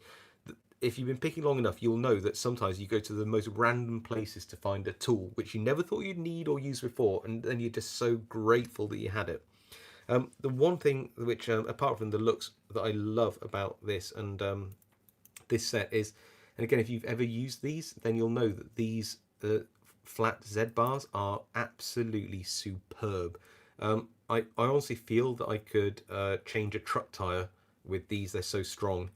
if you've been picking long enough, you'll know that sometimes you go to the most random places to find a tool which you never thought you'd need or use before, and then you're just so grateful that you had it. The one thing which, apart from the looks, that I love about this and this set is, and again, if you've ever used these, then you'll know that these flat Z bars are absolutely superb. I honestly feel that I could change a truck tire with these. They're so strong.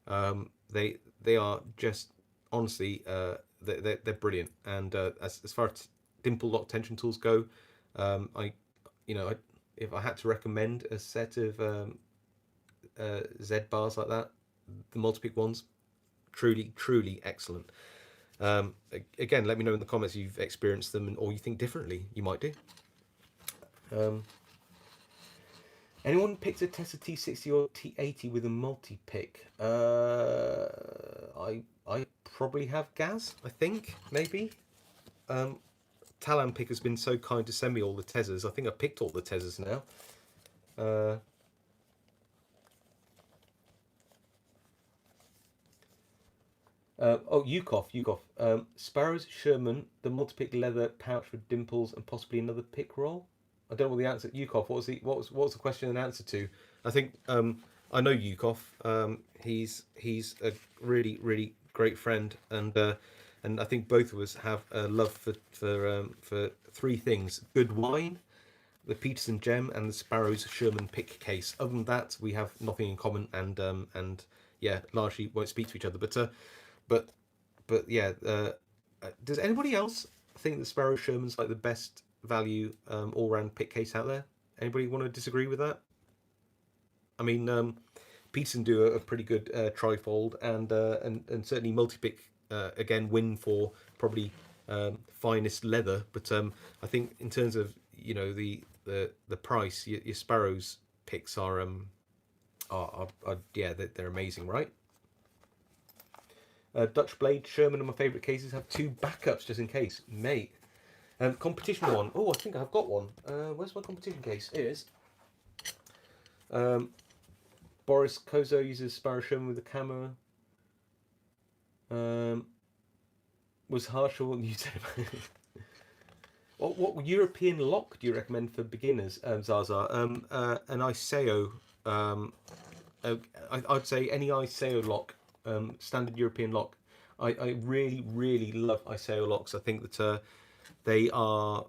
They are just honestly they're brilliant. And as far as Dimple lock tension tools go, I if I had to recommend a set of Z bars like that, the multi-pick ones, truly excellent. Again, let me know in the comments if you've experienced them or you think differently. You might do. Anyone picked a Tesla T60 or T80 with a multi-pick? I probably have Gaz, I think, maybe. Talan Pick has been so kind to send me all the Teslas. I think I picked all the Teslas now. Yukov. Sparrows, Sherman, the multi-pick leather pouch with dimples, and possibly another pick roll. I don't know what the answer. Yukov, what was the question and answer to? I think I know Yukov. He's a really great friend, and I think both of us have a love for three things: good wine, the Peterson Gem, and the Sparrows Sherman pick case. Other than that, we have nothing in common, and yeah, largely won't speak to each other. But yeah, does anybody else think that Sparrow Sherman's like the best value all-round pick case out there? Anybody want to disagree with that? I mean, Peterson do a pretty good trifold, and certainly multi-pick again win for probably finest leather. But I think in terms of the price, your Sparrows picks are yeah, they're amazing, right? Dutch Blade, Sherman are my favourite cases. Have two backups just in case, mate. Competition one. Oh, I think I've got one. Where's my competition case? It is. Boris Kozo uses Sparrow Sherman with a camera. Was Harshal and used what European lock do you recommend for beginners, Zaza? An Iseo. I'd say any Iseo lock. Standard European lock. I really love Iseo locks. I think that they are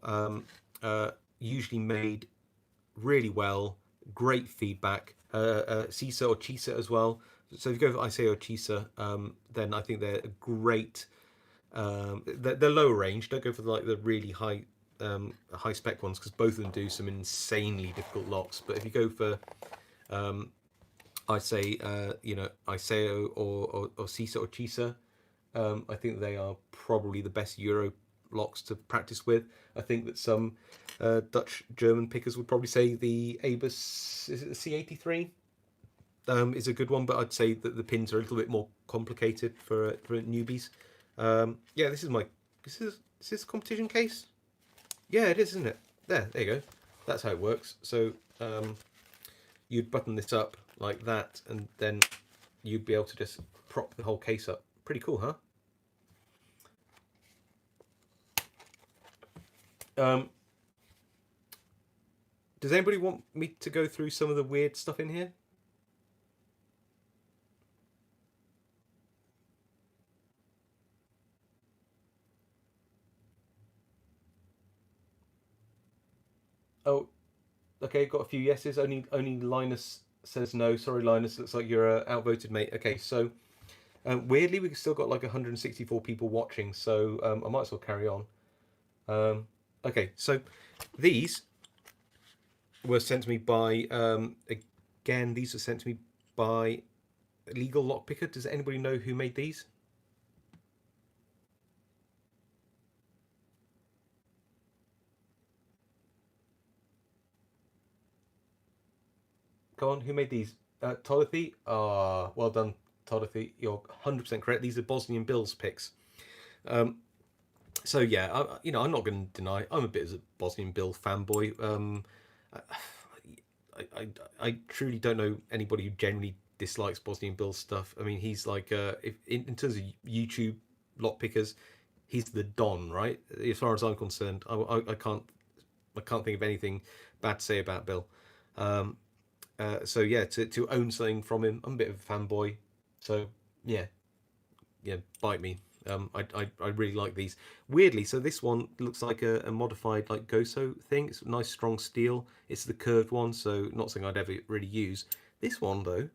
usually made really well, great feedback. CISA or CISA as well. So if you go for Iseo or CISA, then I think they're a great. They're lower range. Don't go for the really high spec ones because both of them do some insanely difficult locks. But if you go for I'd say Iseo or CISA or CISA, I think they are probably the best Euro locks to practice with. I think that some Dutch German pickers would probably say the Abus, is it the C83, is a good one, but I'd say that the pins are a little bit more complicated for newbies. Yeah, this is a competition case. Yeah, it is, isn't it? There you go. That's how it works. So you'd button this up like that, and then you'd be able to just prop the whole case up. Pretty cool, huh? Does anybody want me to go through some of the weird stuff in here? Oh, okay, got a few yeses. Only Linus says no. Sorry, Linus. Looks like you're outvoted, mate. Okay, so weirdly, we've still got like 164 people watching, so I might as well carry on. Okay, so these were sent to me by, again, these were sent to me by Legal Lockpicker. Does anybody know who made these? Go on, who made these? Tolothy? Ah, well done, Tolothy. You're 100% correct. These are Bosnian Bills picks. So yeah, I'm not going to deny I'm a bit of a Bosnian Bill fanboy. I truly don't know anybody who generally dislikes Bosnian Bill stuff. I mean, he's like, if in terms of YouTube lot pickers, he's the Don, right? As far as I'm concerned, I can't think of anything bad to say about Bill. Um, so yeah, to own something from him, I'm a bit of a fanboy. So yeah, yeah, bite me. I really like these. Weirdly, so this one looks like a modified like Goso thing. It's a nice strong steel. It's the curved one, so not something I'd ever really use. This one though,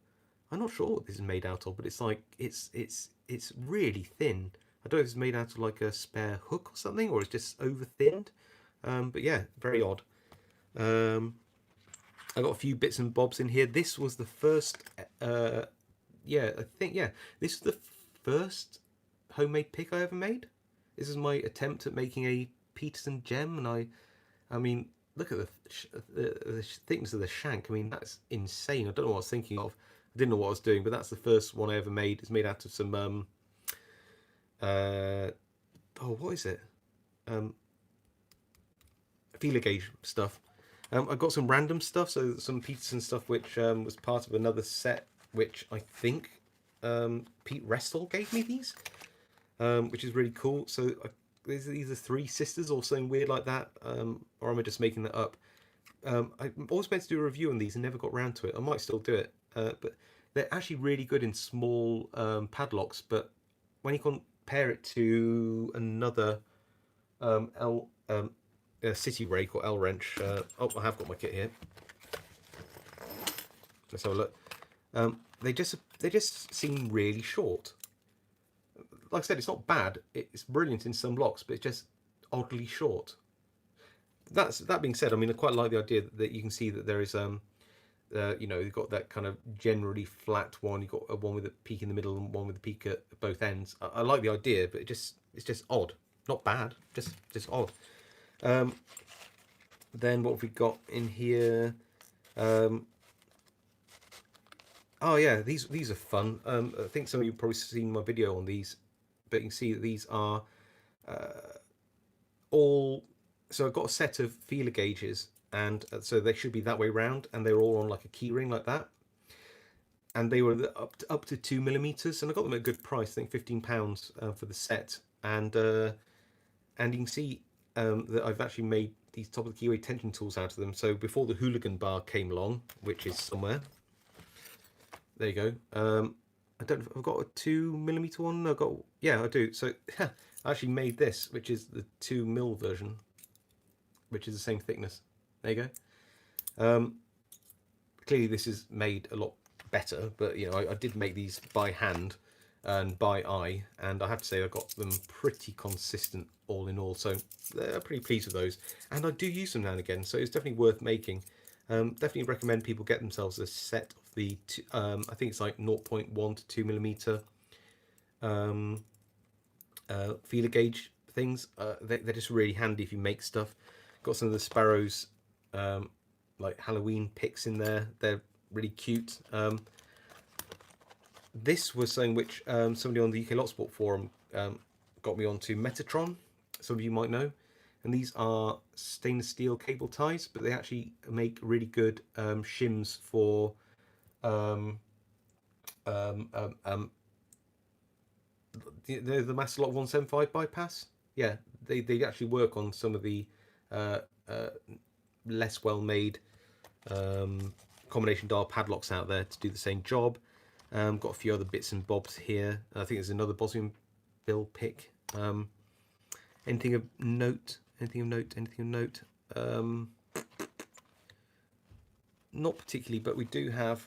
I'm not sure what this is made out of, but it's like it's really thin. I don't know if it's made out of like a spare hook or something, or it's just over thinned. But yeah, very odd. Um, I got a few bits and bobs in here. This was the first. Yeah, I think yeah, this is the first homemade pick I ever made. This is my attempt at making a Peterson Gem, and I mean, look at the thickness of the shank. I mean, that's insane. I don't know what I was thinking of. I didn't know what I was doing, but that's the first one I ever made. It's made out of some uh, oh, what is it? Um, feeler gauge stuff. I got some random stuff, so some Peterson stuff, which was part of another set, which I think Pete Restall gave me these, which is really cool. So these are three sisters or something weird like that, or am I just making that up? I always meant to do a review on these and never got round to it. I might still do it, but they're actually really good in small padlocks. But when you compare it to another L city rake or L wrench, oh, I have got my kit here. Let's have a look. They just seem really short. Like I said, it's not bad. It's brilliant in some locks, but it's just oddly short. That being said, I mean, I quite like the idea that you can see that there is you've got that kind of generally flat one. You've got one with a peak in the middle and one with a peak at both ends. I like the idea, but it's just odd. Not bad, just odd. Then what have we got in here? Oh yeah, these are fun. I think some of you have probably seen my video on these, but you can see that these are all. So I've got a set of feeler gauges, and so they should be that way round, and they're all on like a key ring like that. And they were up to 2 millimeters, and I got them at a good price. I think £15 for the set, and you can see that I've actually made these top of the keyway tension tools out of them. So before the hooligan bar came along, which is somewhere, there you go. I don't know if I've got a 2mm one. I've got, yeah, I do. So I actually made this, which is the 2mm version, which is the same thickness. There you go. Clearly this is made a lot better, but you know, I did make these by hand and by eye, and I have to say I got them pretty consistent all in all, so I'm pretty pleased with those, and I do use them now and again, so it's definitely worth making. Definitely recommend people get themselves a set of the I think it's like 0.1 to 2mm feeler gauge things. They're just really handy if you make stuff. Got some of the Sparrows like Halloween picks in there. They're really cute. This was something which somebody on the UK Lotsport forum got me onto, Metatron. Some of you might know. And these are stainless steel cable ties, but they actually make really good shims for the Master Lock 175 bypass. Yeah, they actually work on some of the less well made combination dial padlocks out there to do the same job. Got a few other bits and bobs here. I think there's another Bosnian Bill pick. Anything of note? Anything of note? Anything of note? Not particularly, but we do have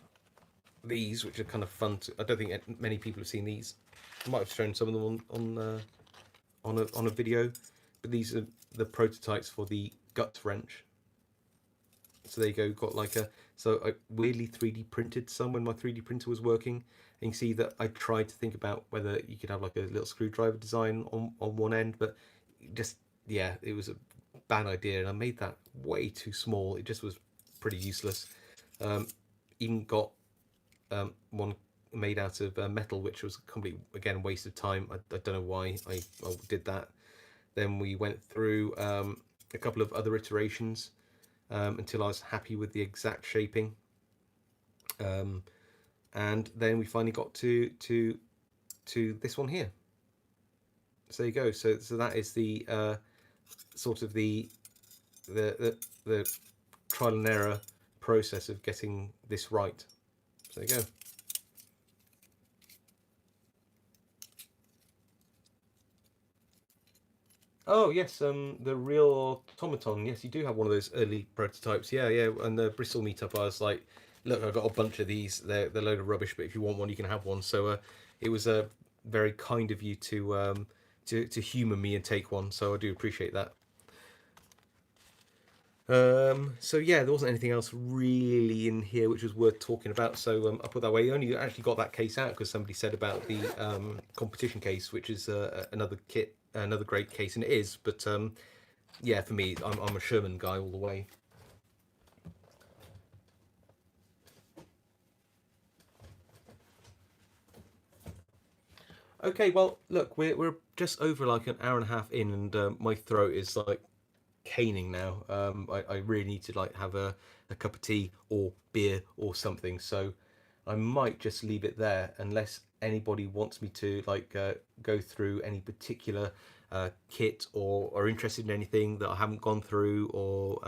these, which are kind of fun. I don't think many people have seen these. I might have shown some of them on a video, but these are the prototypes for the gut wrench. So there you go, got like a, so I weirdly 3D printed some when my 3D printer was working. And you can see that I tried to think about whether you could have like a little screwdriver design on one end, but just, yeah, it was a bad idea. And I made that way too small. It just was pretty useless. Even got one made out of metal, which was a complete, again, waste of time. I don't know why I did that. Then we went through a couple of other iterations until I was happy with the exact shaping. And then we finally got to this one here. So there you go. So that is the sort of the trial and error process of getting this right. So there you go. Oh yes, the real automaton. Yes, you do have one of those early prototypes. Yeah, yeah. And the Bristol meetup, I was like, look, I've got a bunch of these. They're a load of rubbish, but if you want one, you can have one. So it was very kind of you to humour me and take one. So I do appreciate that. So yeah, there wasn't anything else really in here which was worth talking about. So I'll put that way. You only actually got that case out because somebody said about the competition case, which is another kit, another great case, and it is. But yeah, for me, I'm a Sherman guy all the way. Okay, well, look, we're just over like an hour and a half in, and my throat is like caning now. I really need to like have a cup of tea or beer or something. So I might just leave it there unless anybody wants me to like go through any particular kit or are interested in anything that I haven't gone through or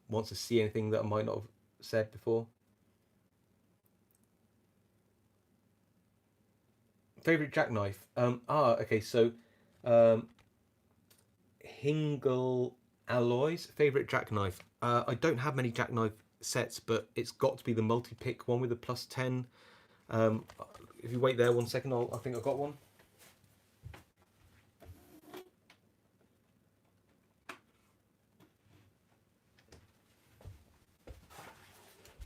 wants to see anything that I might not have said before. Favorite jackknife? Okay, so um, Hingle Alloys, favorite jackknife. I don't have many jackknife sets, but it's got to be the multi-pick one with the plus 10. Um, if you wait there 1 second, I think I've got one.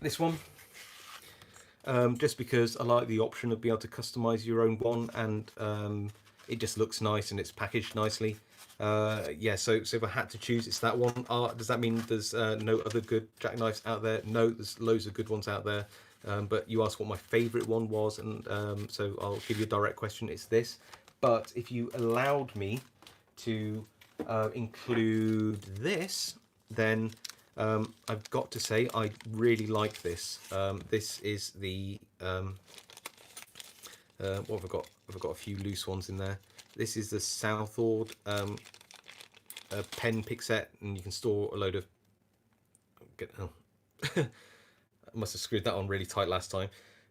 This one. Just because I like the option of being able to customize your own one, and it just looks nice and it's packaged nicely. Yeah, so if I had to choose, it's that one. Does that mean there's no other good jackknives out there? No, there's loads of good ones out there. But you asked what my favourite one was, and so I'll give you a direct question. It's this. But if you allowed me to include this, then I've got to say I really like this. This is the what have I got? I've got a few loose ones in there. This is the Southord pen pick set, and you can store a load of. Oh. I must have screwed that on really tight last time.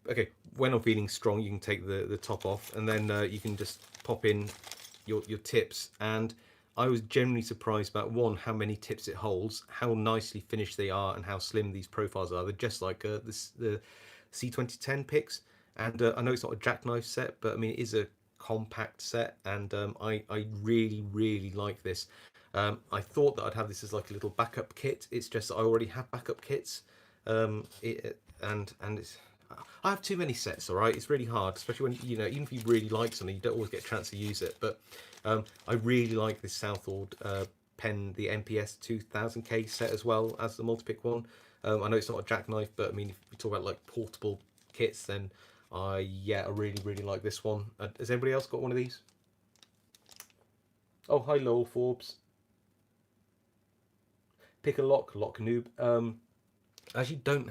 Okay, when I'm feeling strong, you can take the top off, and then you can just pop in your tips. And I was generally surprised about one, how many tips it holds, how nicely finished they are, and how slim these profiles are. They're just like the C2010 picks. And I know it's not a jackknife set, but I mean it is a compact set, and I really like this. I thought that I'd have this as like a little backup kit. It's just that I already have backup kits, and it's. I have too many sets, all right. It's really hard, especially when even if you really like something, you don't always get a chance to use it. But I really like this Southord pen, the MPS 2000K set as well as the multi-pick one. I know it's not a jackknife, but I mean, if you talk about like portable kits, then yeah, I really like this one. Has anybody else got one of these? Oh, hi, Lowell Forbes. Pick a lock noob. I actually don't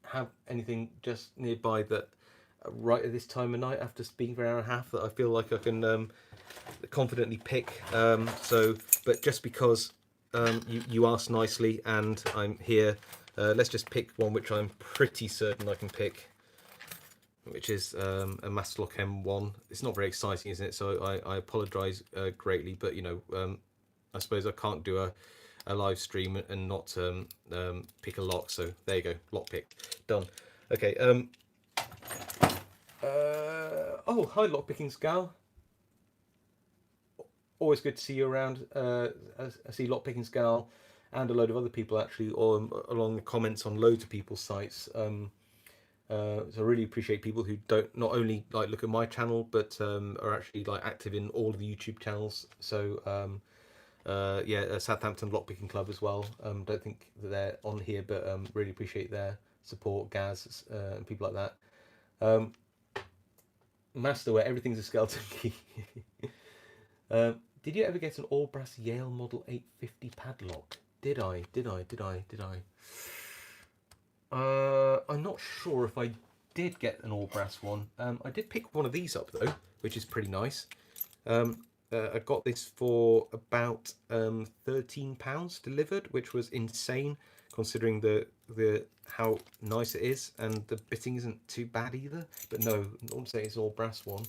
have anything just nearby that right at this time of night after speaking for an hour and a half that I feel like I can confidently pick. But just because you asked nicely and I'm here, let's just pick one which I'm pretty certain I can pick, which is a Masterlock M1. It's not very exciting, isn't it? So I apologise greatly, but I suppose I can't do a live stream and not pick a lock. So there you go, lock pick, done. Okay. Oh, hi, lock picking Scal. Always good to see you around. I see lock picking Scal and a load of other people actually along the comments on loads of people's sites. So I really appreciate people who don't not only like look at my channel, but are actually like active in all of the YouTube channels. So yeah, Southampton Lockpicking Club as well. Don't think that they're on here, but really appreciate their support, Gaz and people like that. Master, where everything's a skeleton key. Did you ever get an all brass Yale Model 850 padlock? Did I? I'm not sure if I did get an all brass one. I did pick one of these up though, which is pretty nice. I got this for about £13 delivered, which was insane considering the how nice it is, and the bitting isn't too bad either. But no, I'm saying it's all brass one.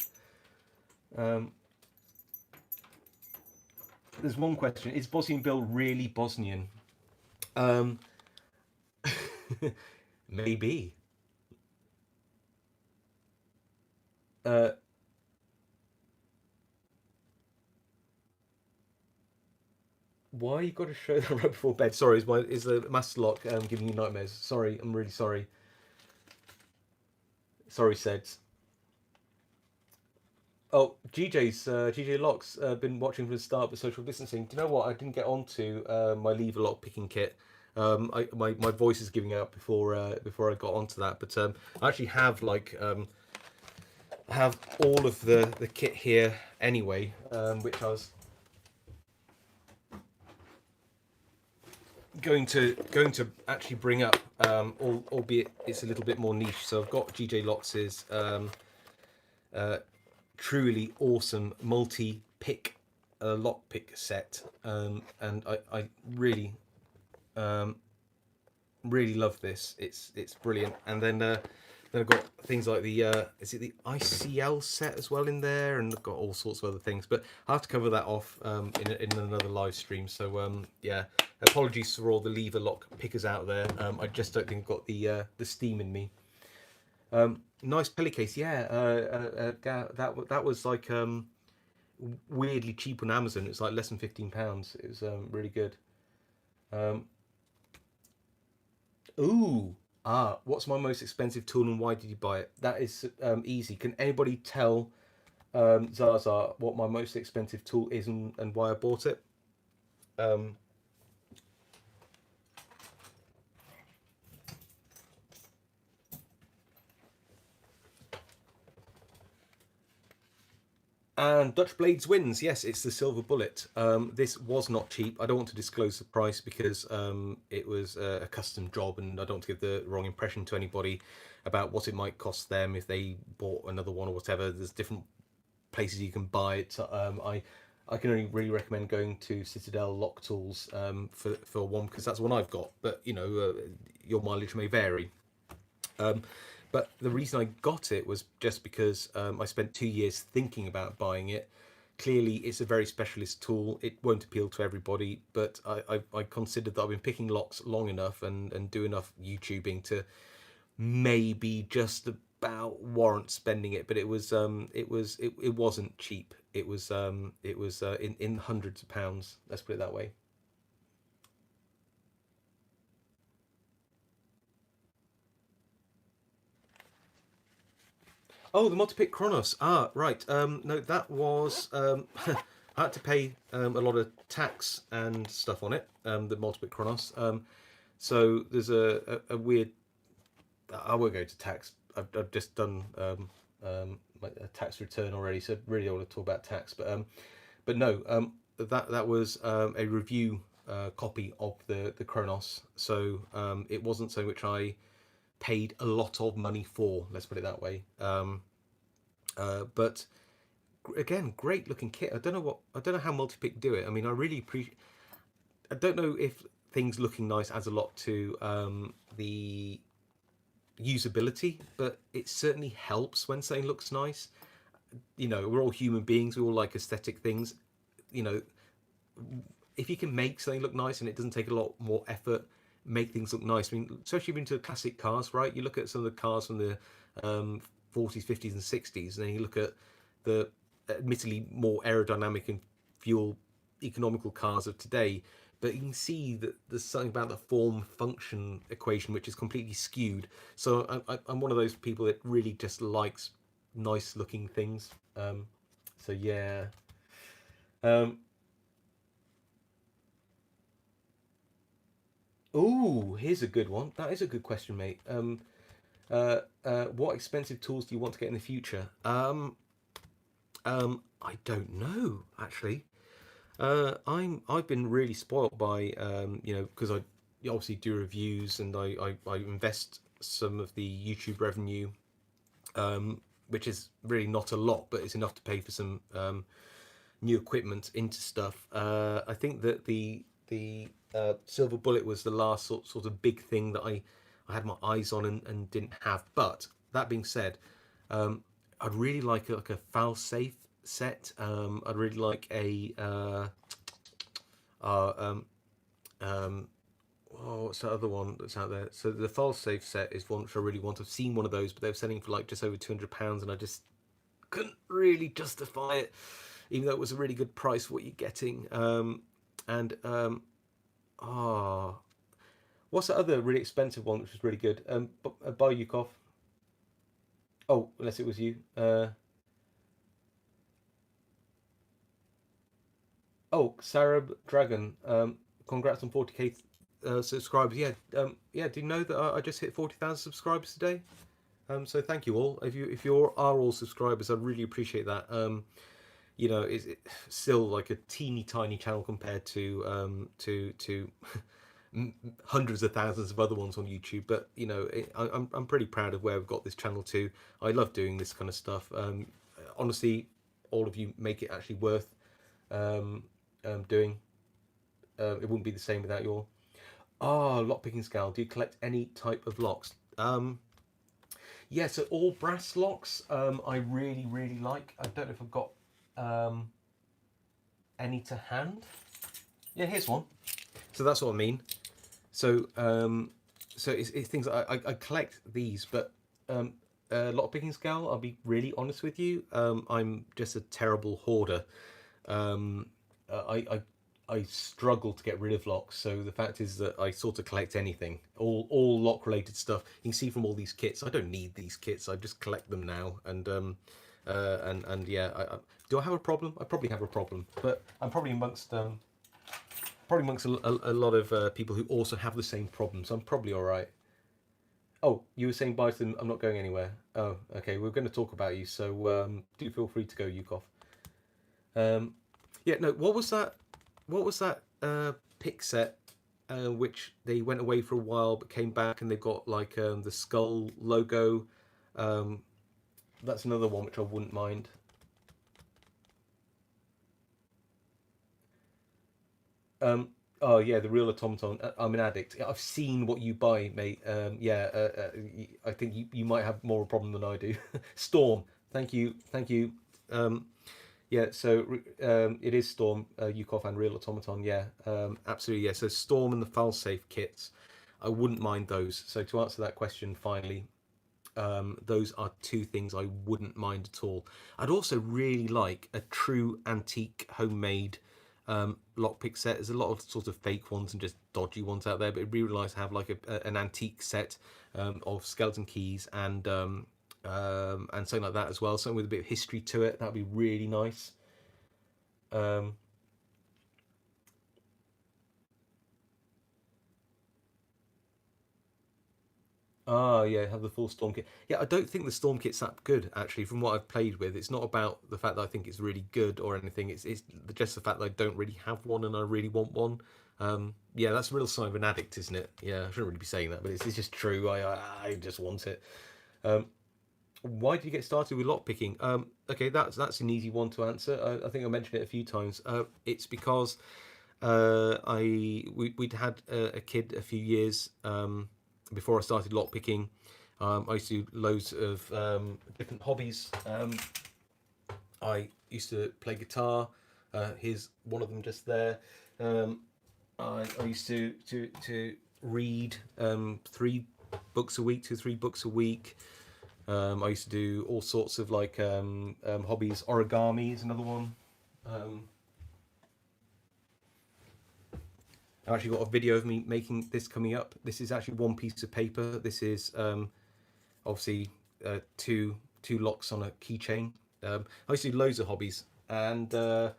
There's one question: is Bosnian Bill really Bosnian? Maybe. Why you got to show that right before bed? Sorry, is the master lock giving you nightmares? Sorry, I'm really sorry. Sorry, Seds. Oh, GJ Locks been watching from the start with social distancing. Do you know what? I didn't get onto my lever lock picking kit. My voice is giving out before I got onto that. But I actually have have all of the kit here anyway, which I was going to actually bring up, albeit it's a little bit more niche. So I've got GJ Locks's truly awesome multi-pick lockpick set, and I really really love this. It's brilliant. And then I've got things like the is it the ICL set as well in there, and I've got all sorts of other things. But I have to cover that off in another live stream. So yeah, apologies for all the lever lock pickers out there. I just don't think I've got the steam in me. Nice pelly case, yeah. That was like weirdly cheap on Amazon. It's like less than £15. It was really good. Ooh, what's my most expensive tool and why did you buy it? That is easy. Can anybody tell Zaza what my most expensive tool is and why I bought it? And Dutch Blades wins. Yes, it's the silver bullet. This was not cheap. I don't want to disclose the price because it was a custom job, and I don't want to give the wrong impression to anybody about what it might cost them if they bought another one or whatever. There's different places you can buy it. I can only really recommend going to Citadel Lock Tools for one, because that's one I've got. But you know, your mileage may vary. But the reason I got it was just because I spent 2 years thinking about buying it. Clearly, it's a very specialist tool. It won't appeal to everybody, but I considered that I've been picking locks long enough and do enough YouTubing to maybe just about warrant spending it. But it wasn't cheap. It was in hundreds of pounds. Let's put it that way. Oh, the multi-pick Chronos. Ah, right. No, that was I had to pay a lot of tax and stuff on it. The multi-pick Chronos. So there's a weird. I won't go to tax. I've just done a tax return already, so really I want to talk about tax. But no, that was a review copy of the Chronos. So it wasn't something which I paid a lot of money for. Let's put it that way. But again, great looking kit. I don't know how multi-pick do it. I mean, I really appreciate. I don't know if things looking nice adds a lot to the usability, but it certainly helps when something looks nice. You know, we're all human beings. We all like aesthetic things. You know, if you can make something look nice and it doesn't take a lot more effort, make things look nice. I mean, especially into classic cars, right? You look at some of the cars from the 40s, 50s, and 60s, and then you look at the admittedly more aerodynamic and fuel economical cars of today. But you can see that there's something about the form function equation which is completely skewed. So I'm one of those people that really just likes nice looking things. So yeah. Um, oh, here's a good one. That is a good question, mate. What expensive tools do you want to get in the future? I don't know actually. I've been really spoilt by because I obviously do reviews and I invest some of the YouTube revenue, which is really not a lot, but it's enough to pay for some new equipment into stuff. I think that the Silver Bullet was the last sort of big thing that I had my eyes on and didn't have. But that being said, I'd really like a fail safe set. I'd really like a uh, um, um, oh, what's the other one that's out there? So the fail safe set is one which I really want. I've seen one of those, but they were selling for like just over £200, and I just couldn't really justify it, even though it was a really good price for what you're getting. And oh, what's the other really expensive one which was really good? By Yukov. Oh, unless it was you. Oh, Sarab Dragon. Congrats on 40k subscribers. Yeah, yeah. Do you know that I just hit 40,000 subscribers today? So thank you all. If you are all subscribers, I really appreciate that. It's still like a teeny tiny channel compared to hundreds of thousands of other ones on YouTube. But I'm pretty proud of where we've got this channel to. I love doing this kind of stuff. Honestly, all of you make it actually worth doing. It wouldn't be the same without your lock picking scale. Do you collect any type of locks? Yeah, so all brass locks. I really like. I don't know if I've got um, any to hand. Yeah, here's one. So that's what I mean. So it's things I collect these, but lock picking scale. I'll be really honest with you. I'm just a terrible hoarder. Um, I struggle to get rid of locks. So the fact is that I sort of collect anything, all lock related stuff. You can see from all these kits. I don't need these kits. I just collect them now. And yeah, do I have a problem? I probably have a problem, but I'm probably amongst a lot of people who also have the same problem. So I'm probably all right. Oh, you were saying bye to them. I'm not going anywhere. Oh, okay. We're going to talk about you, so do feel free to go, Yukov. Yeah, no. What was that? What was that pick set? Which they went away for a while, but came back, and they've got like the skull logo. Um, that's another one which I wouldn't mind. Um, oh yeah, the real automaton. I'm an addict. I've seen what you buy, mate. Yeah, I think you might have more of a problem than I do. Storm, thank you, thank you. Um, Yeah, so it is Storm, Yukov and Real Automaton. Yeah, absolutely. Yeah, so Storm and the failsafe kits, I wouldn't mind those. So to answer that question, finally, those are two things I wouldn't mind at all. I'd also really like a true antique homemade lockpick set. There's a lot of sort of fake ones and just dodgy ones out there, but it'd be really nice to have like an antique set of skeleton keys and something like that as well. Something with a bit of history to it. That'd be really nice. Um, yeah, have the full storm kit. Yeah, I don't think the storm kit's that good actually. From what I've played with, it's not about the fact that I think it's really good or anything. It's just the fact that I don't really have one and I really want one. Yeah, that's a real sign of an addict, isn't it? Yeah, I shouldn't really be saying that, but it's just true. I just want it. Um, why did you get started with lockpicking? Okay, that's an easy one to answer. I think I mentioned it a few times. It's because we'd had a kid a few years before I started lockpicking. I used to do loads of different hobbies. I used to play guitar. Here's one of them just there. Um, I used to read 3 books a week, 2 3 books a week. I used to do all sorts of like hobbies. Origami is another one. Um, I've actually got a video of me making this coming up. This is actually one piece of paper. This is obviously two locks on a keychain. I used to do loads of hobbies, and the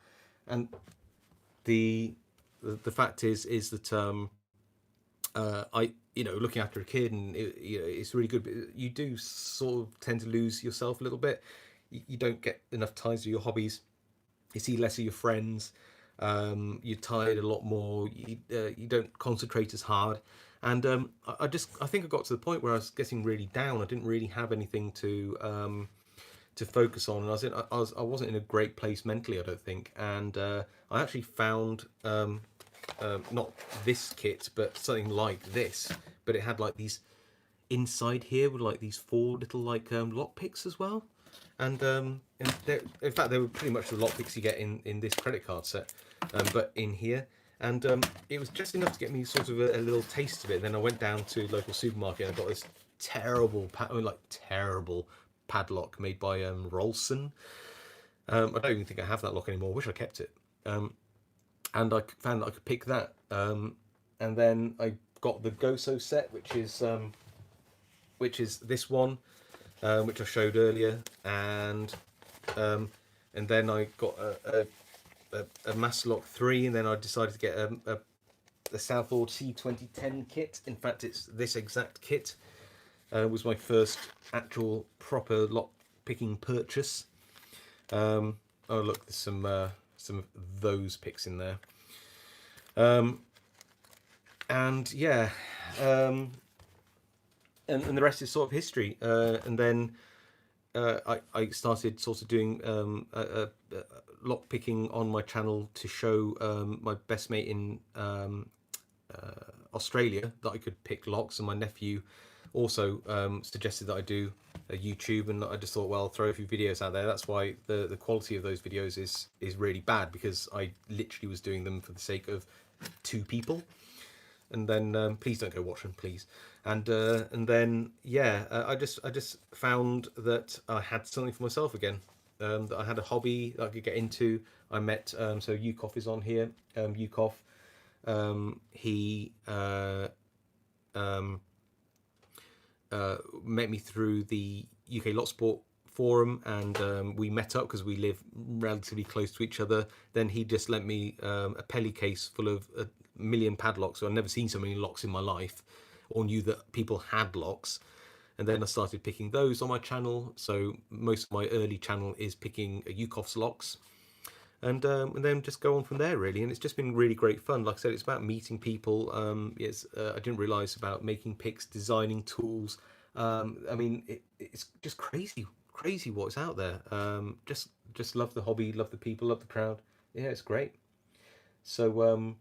fact is that I, looking after a kid, and it's really good. But you do sort of tend to lose yourself a little bit. You don't get enough time to do your hobbies. You see less of your friends. You're tired a lot more. You don't concentrate as hard. And I think I got to the point where I was getting really down. I didn't really have anything to focus on, and I wasn't in a great place mentally, I don't think. And I actually found not this kit, but something like this. But it had like these inside here with like these four little like lock picks as well. And in fact, they were pretty much the lock picks you get in this credit card set, but in here. And it was just enough to get me sort of a little taste of it. Then I went down to local supermarket and I got this terrible padlock made by Rolson. I don't even think I have that lock anymore. I wish I kept it. And I found that I could pick that. And then I got the Goso set, which is this one, which I showed earlier, and then I got a Master Lock 3, and then I decided to get the Southord C2010 kit. In fact, it's this exact kit. Was my first actual proper lock picking purchase. Oh look, there's some of those picks in there. And yeah, and the rest is sort of history. And then I started sort of doing lock picking on my channel to show my best mate in Australia that I could pick locks, and my nephew also suggested that I do a YouTube, and I just thought, well, I'll throw a few videos out there. That's why the quality of those videos is really bad, because I literally was doing them for the sake of 2 people. And then please don't go watch them, please. And then yeah, I just found that I had something for myself again. That I had a hobby that I could get into. I met so Yukoff is on here. Yukoff, he met me through the UK Lot Sport forum, and we met up because we live relatively close to each other. Then he just lent me a Pelly case full of a million padlocks. So I'd never seen so many locks in my life, or knew that people had locks. And then I started picking those on my channel. So most of my early channel is picking Yukoff's locks, and then just go on from there, really. And it's just been really great fun. Like I said, it's about meeting people. I didn't realise about making picks, designing tools. I mean, it's just crazy what's out there. Just love the hobby, love the people, love the crowd. Yeah, it's great. So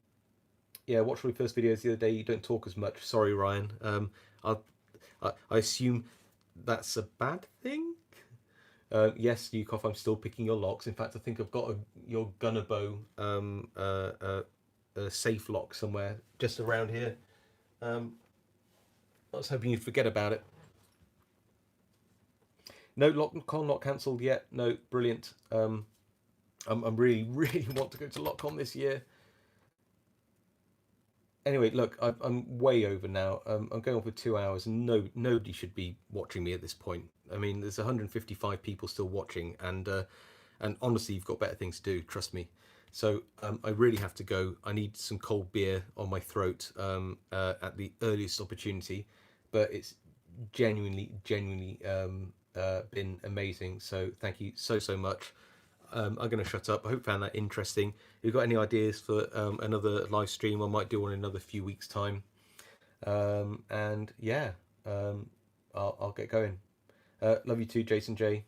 yeah, watched my first videos the other day. You don't talk as much. Sorry, Ryan. I assume that's a bad thing. Yes, Yukov, I'm still picking your locks. In fact, I think I've got your gunner bow safe lock somewhere just around here. I was hoping you'd forget about it. No LockCon not cancelled yet. No, brilliant. I'm really want to go to LockCon this year. Anyway, look, I'm way over now. I'm going on for 2 hours, and nobody should be watching me at this point. I mean, there's 155 people still watching, and honestly, you've got better things to do. Trust me. So I really have to go. I need some cold beer on my throat at the earliest opportunity, but it's genuinely been amazing. So thank you so much. I'm going to shut up. I hope you found that interesting. If you've got any ideas for another live stream, I might do one in another few weeks' time. And yeah, I'll get going. Love you too, Jason J.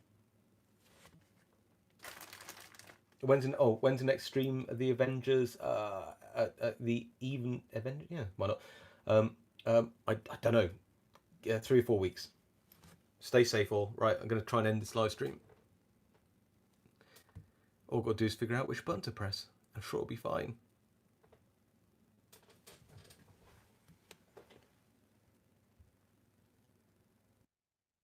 When's the next stream of the Avengers? The even Avengers? Yeah, why not? I don't know. Yeah, 3 or 4 weeks. Stay safe, all. Right, I'm going to try and end this live stream. All I've got to do is figure out which button to press. I'm sure it'll be fine.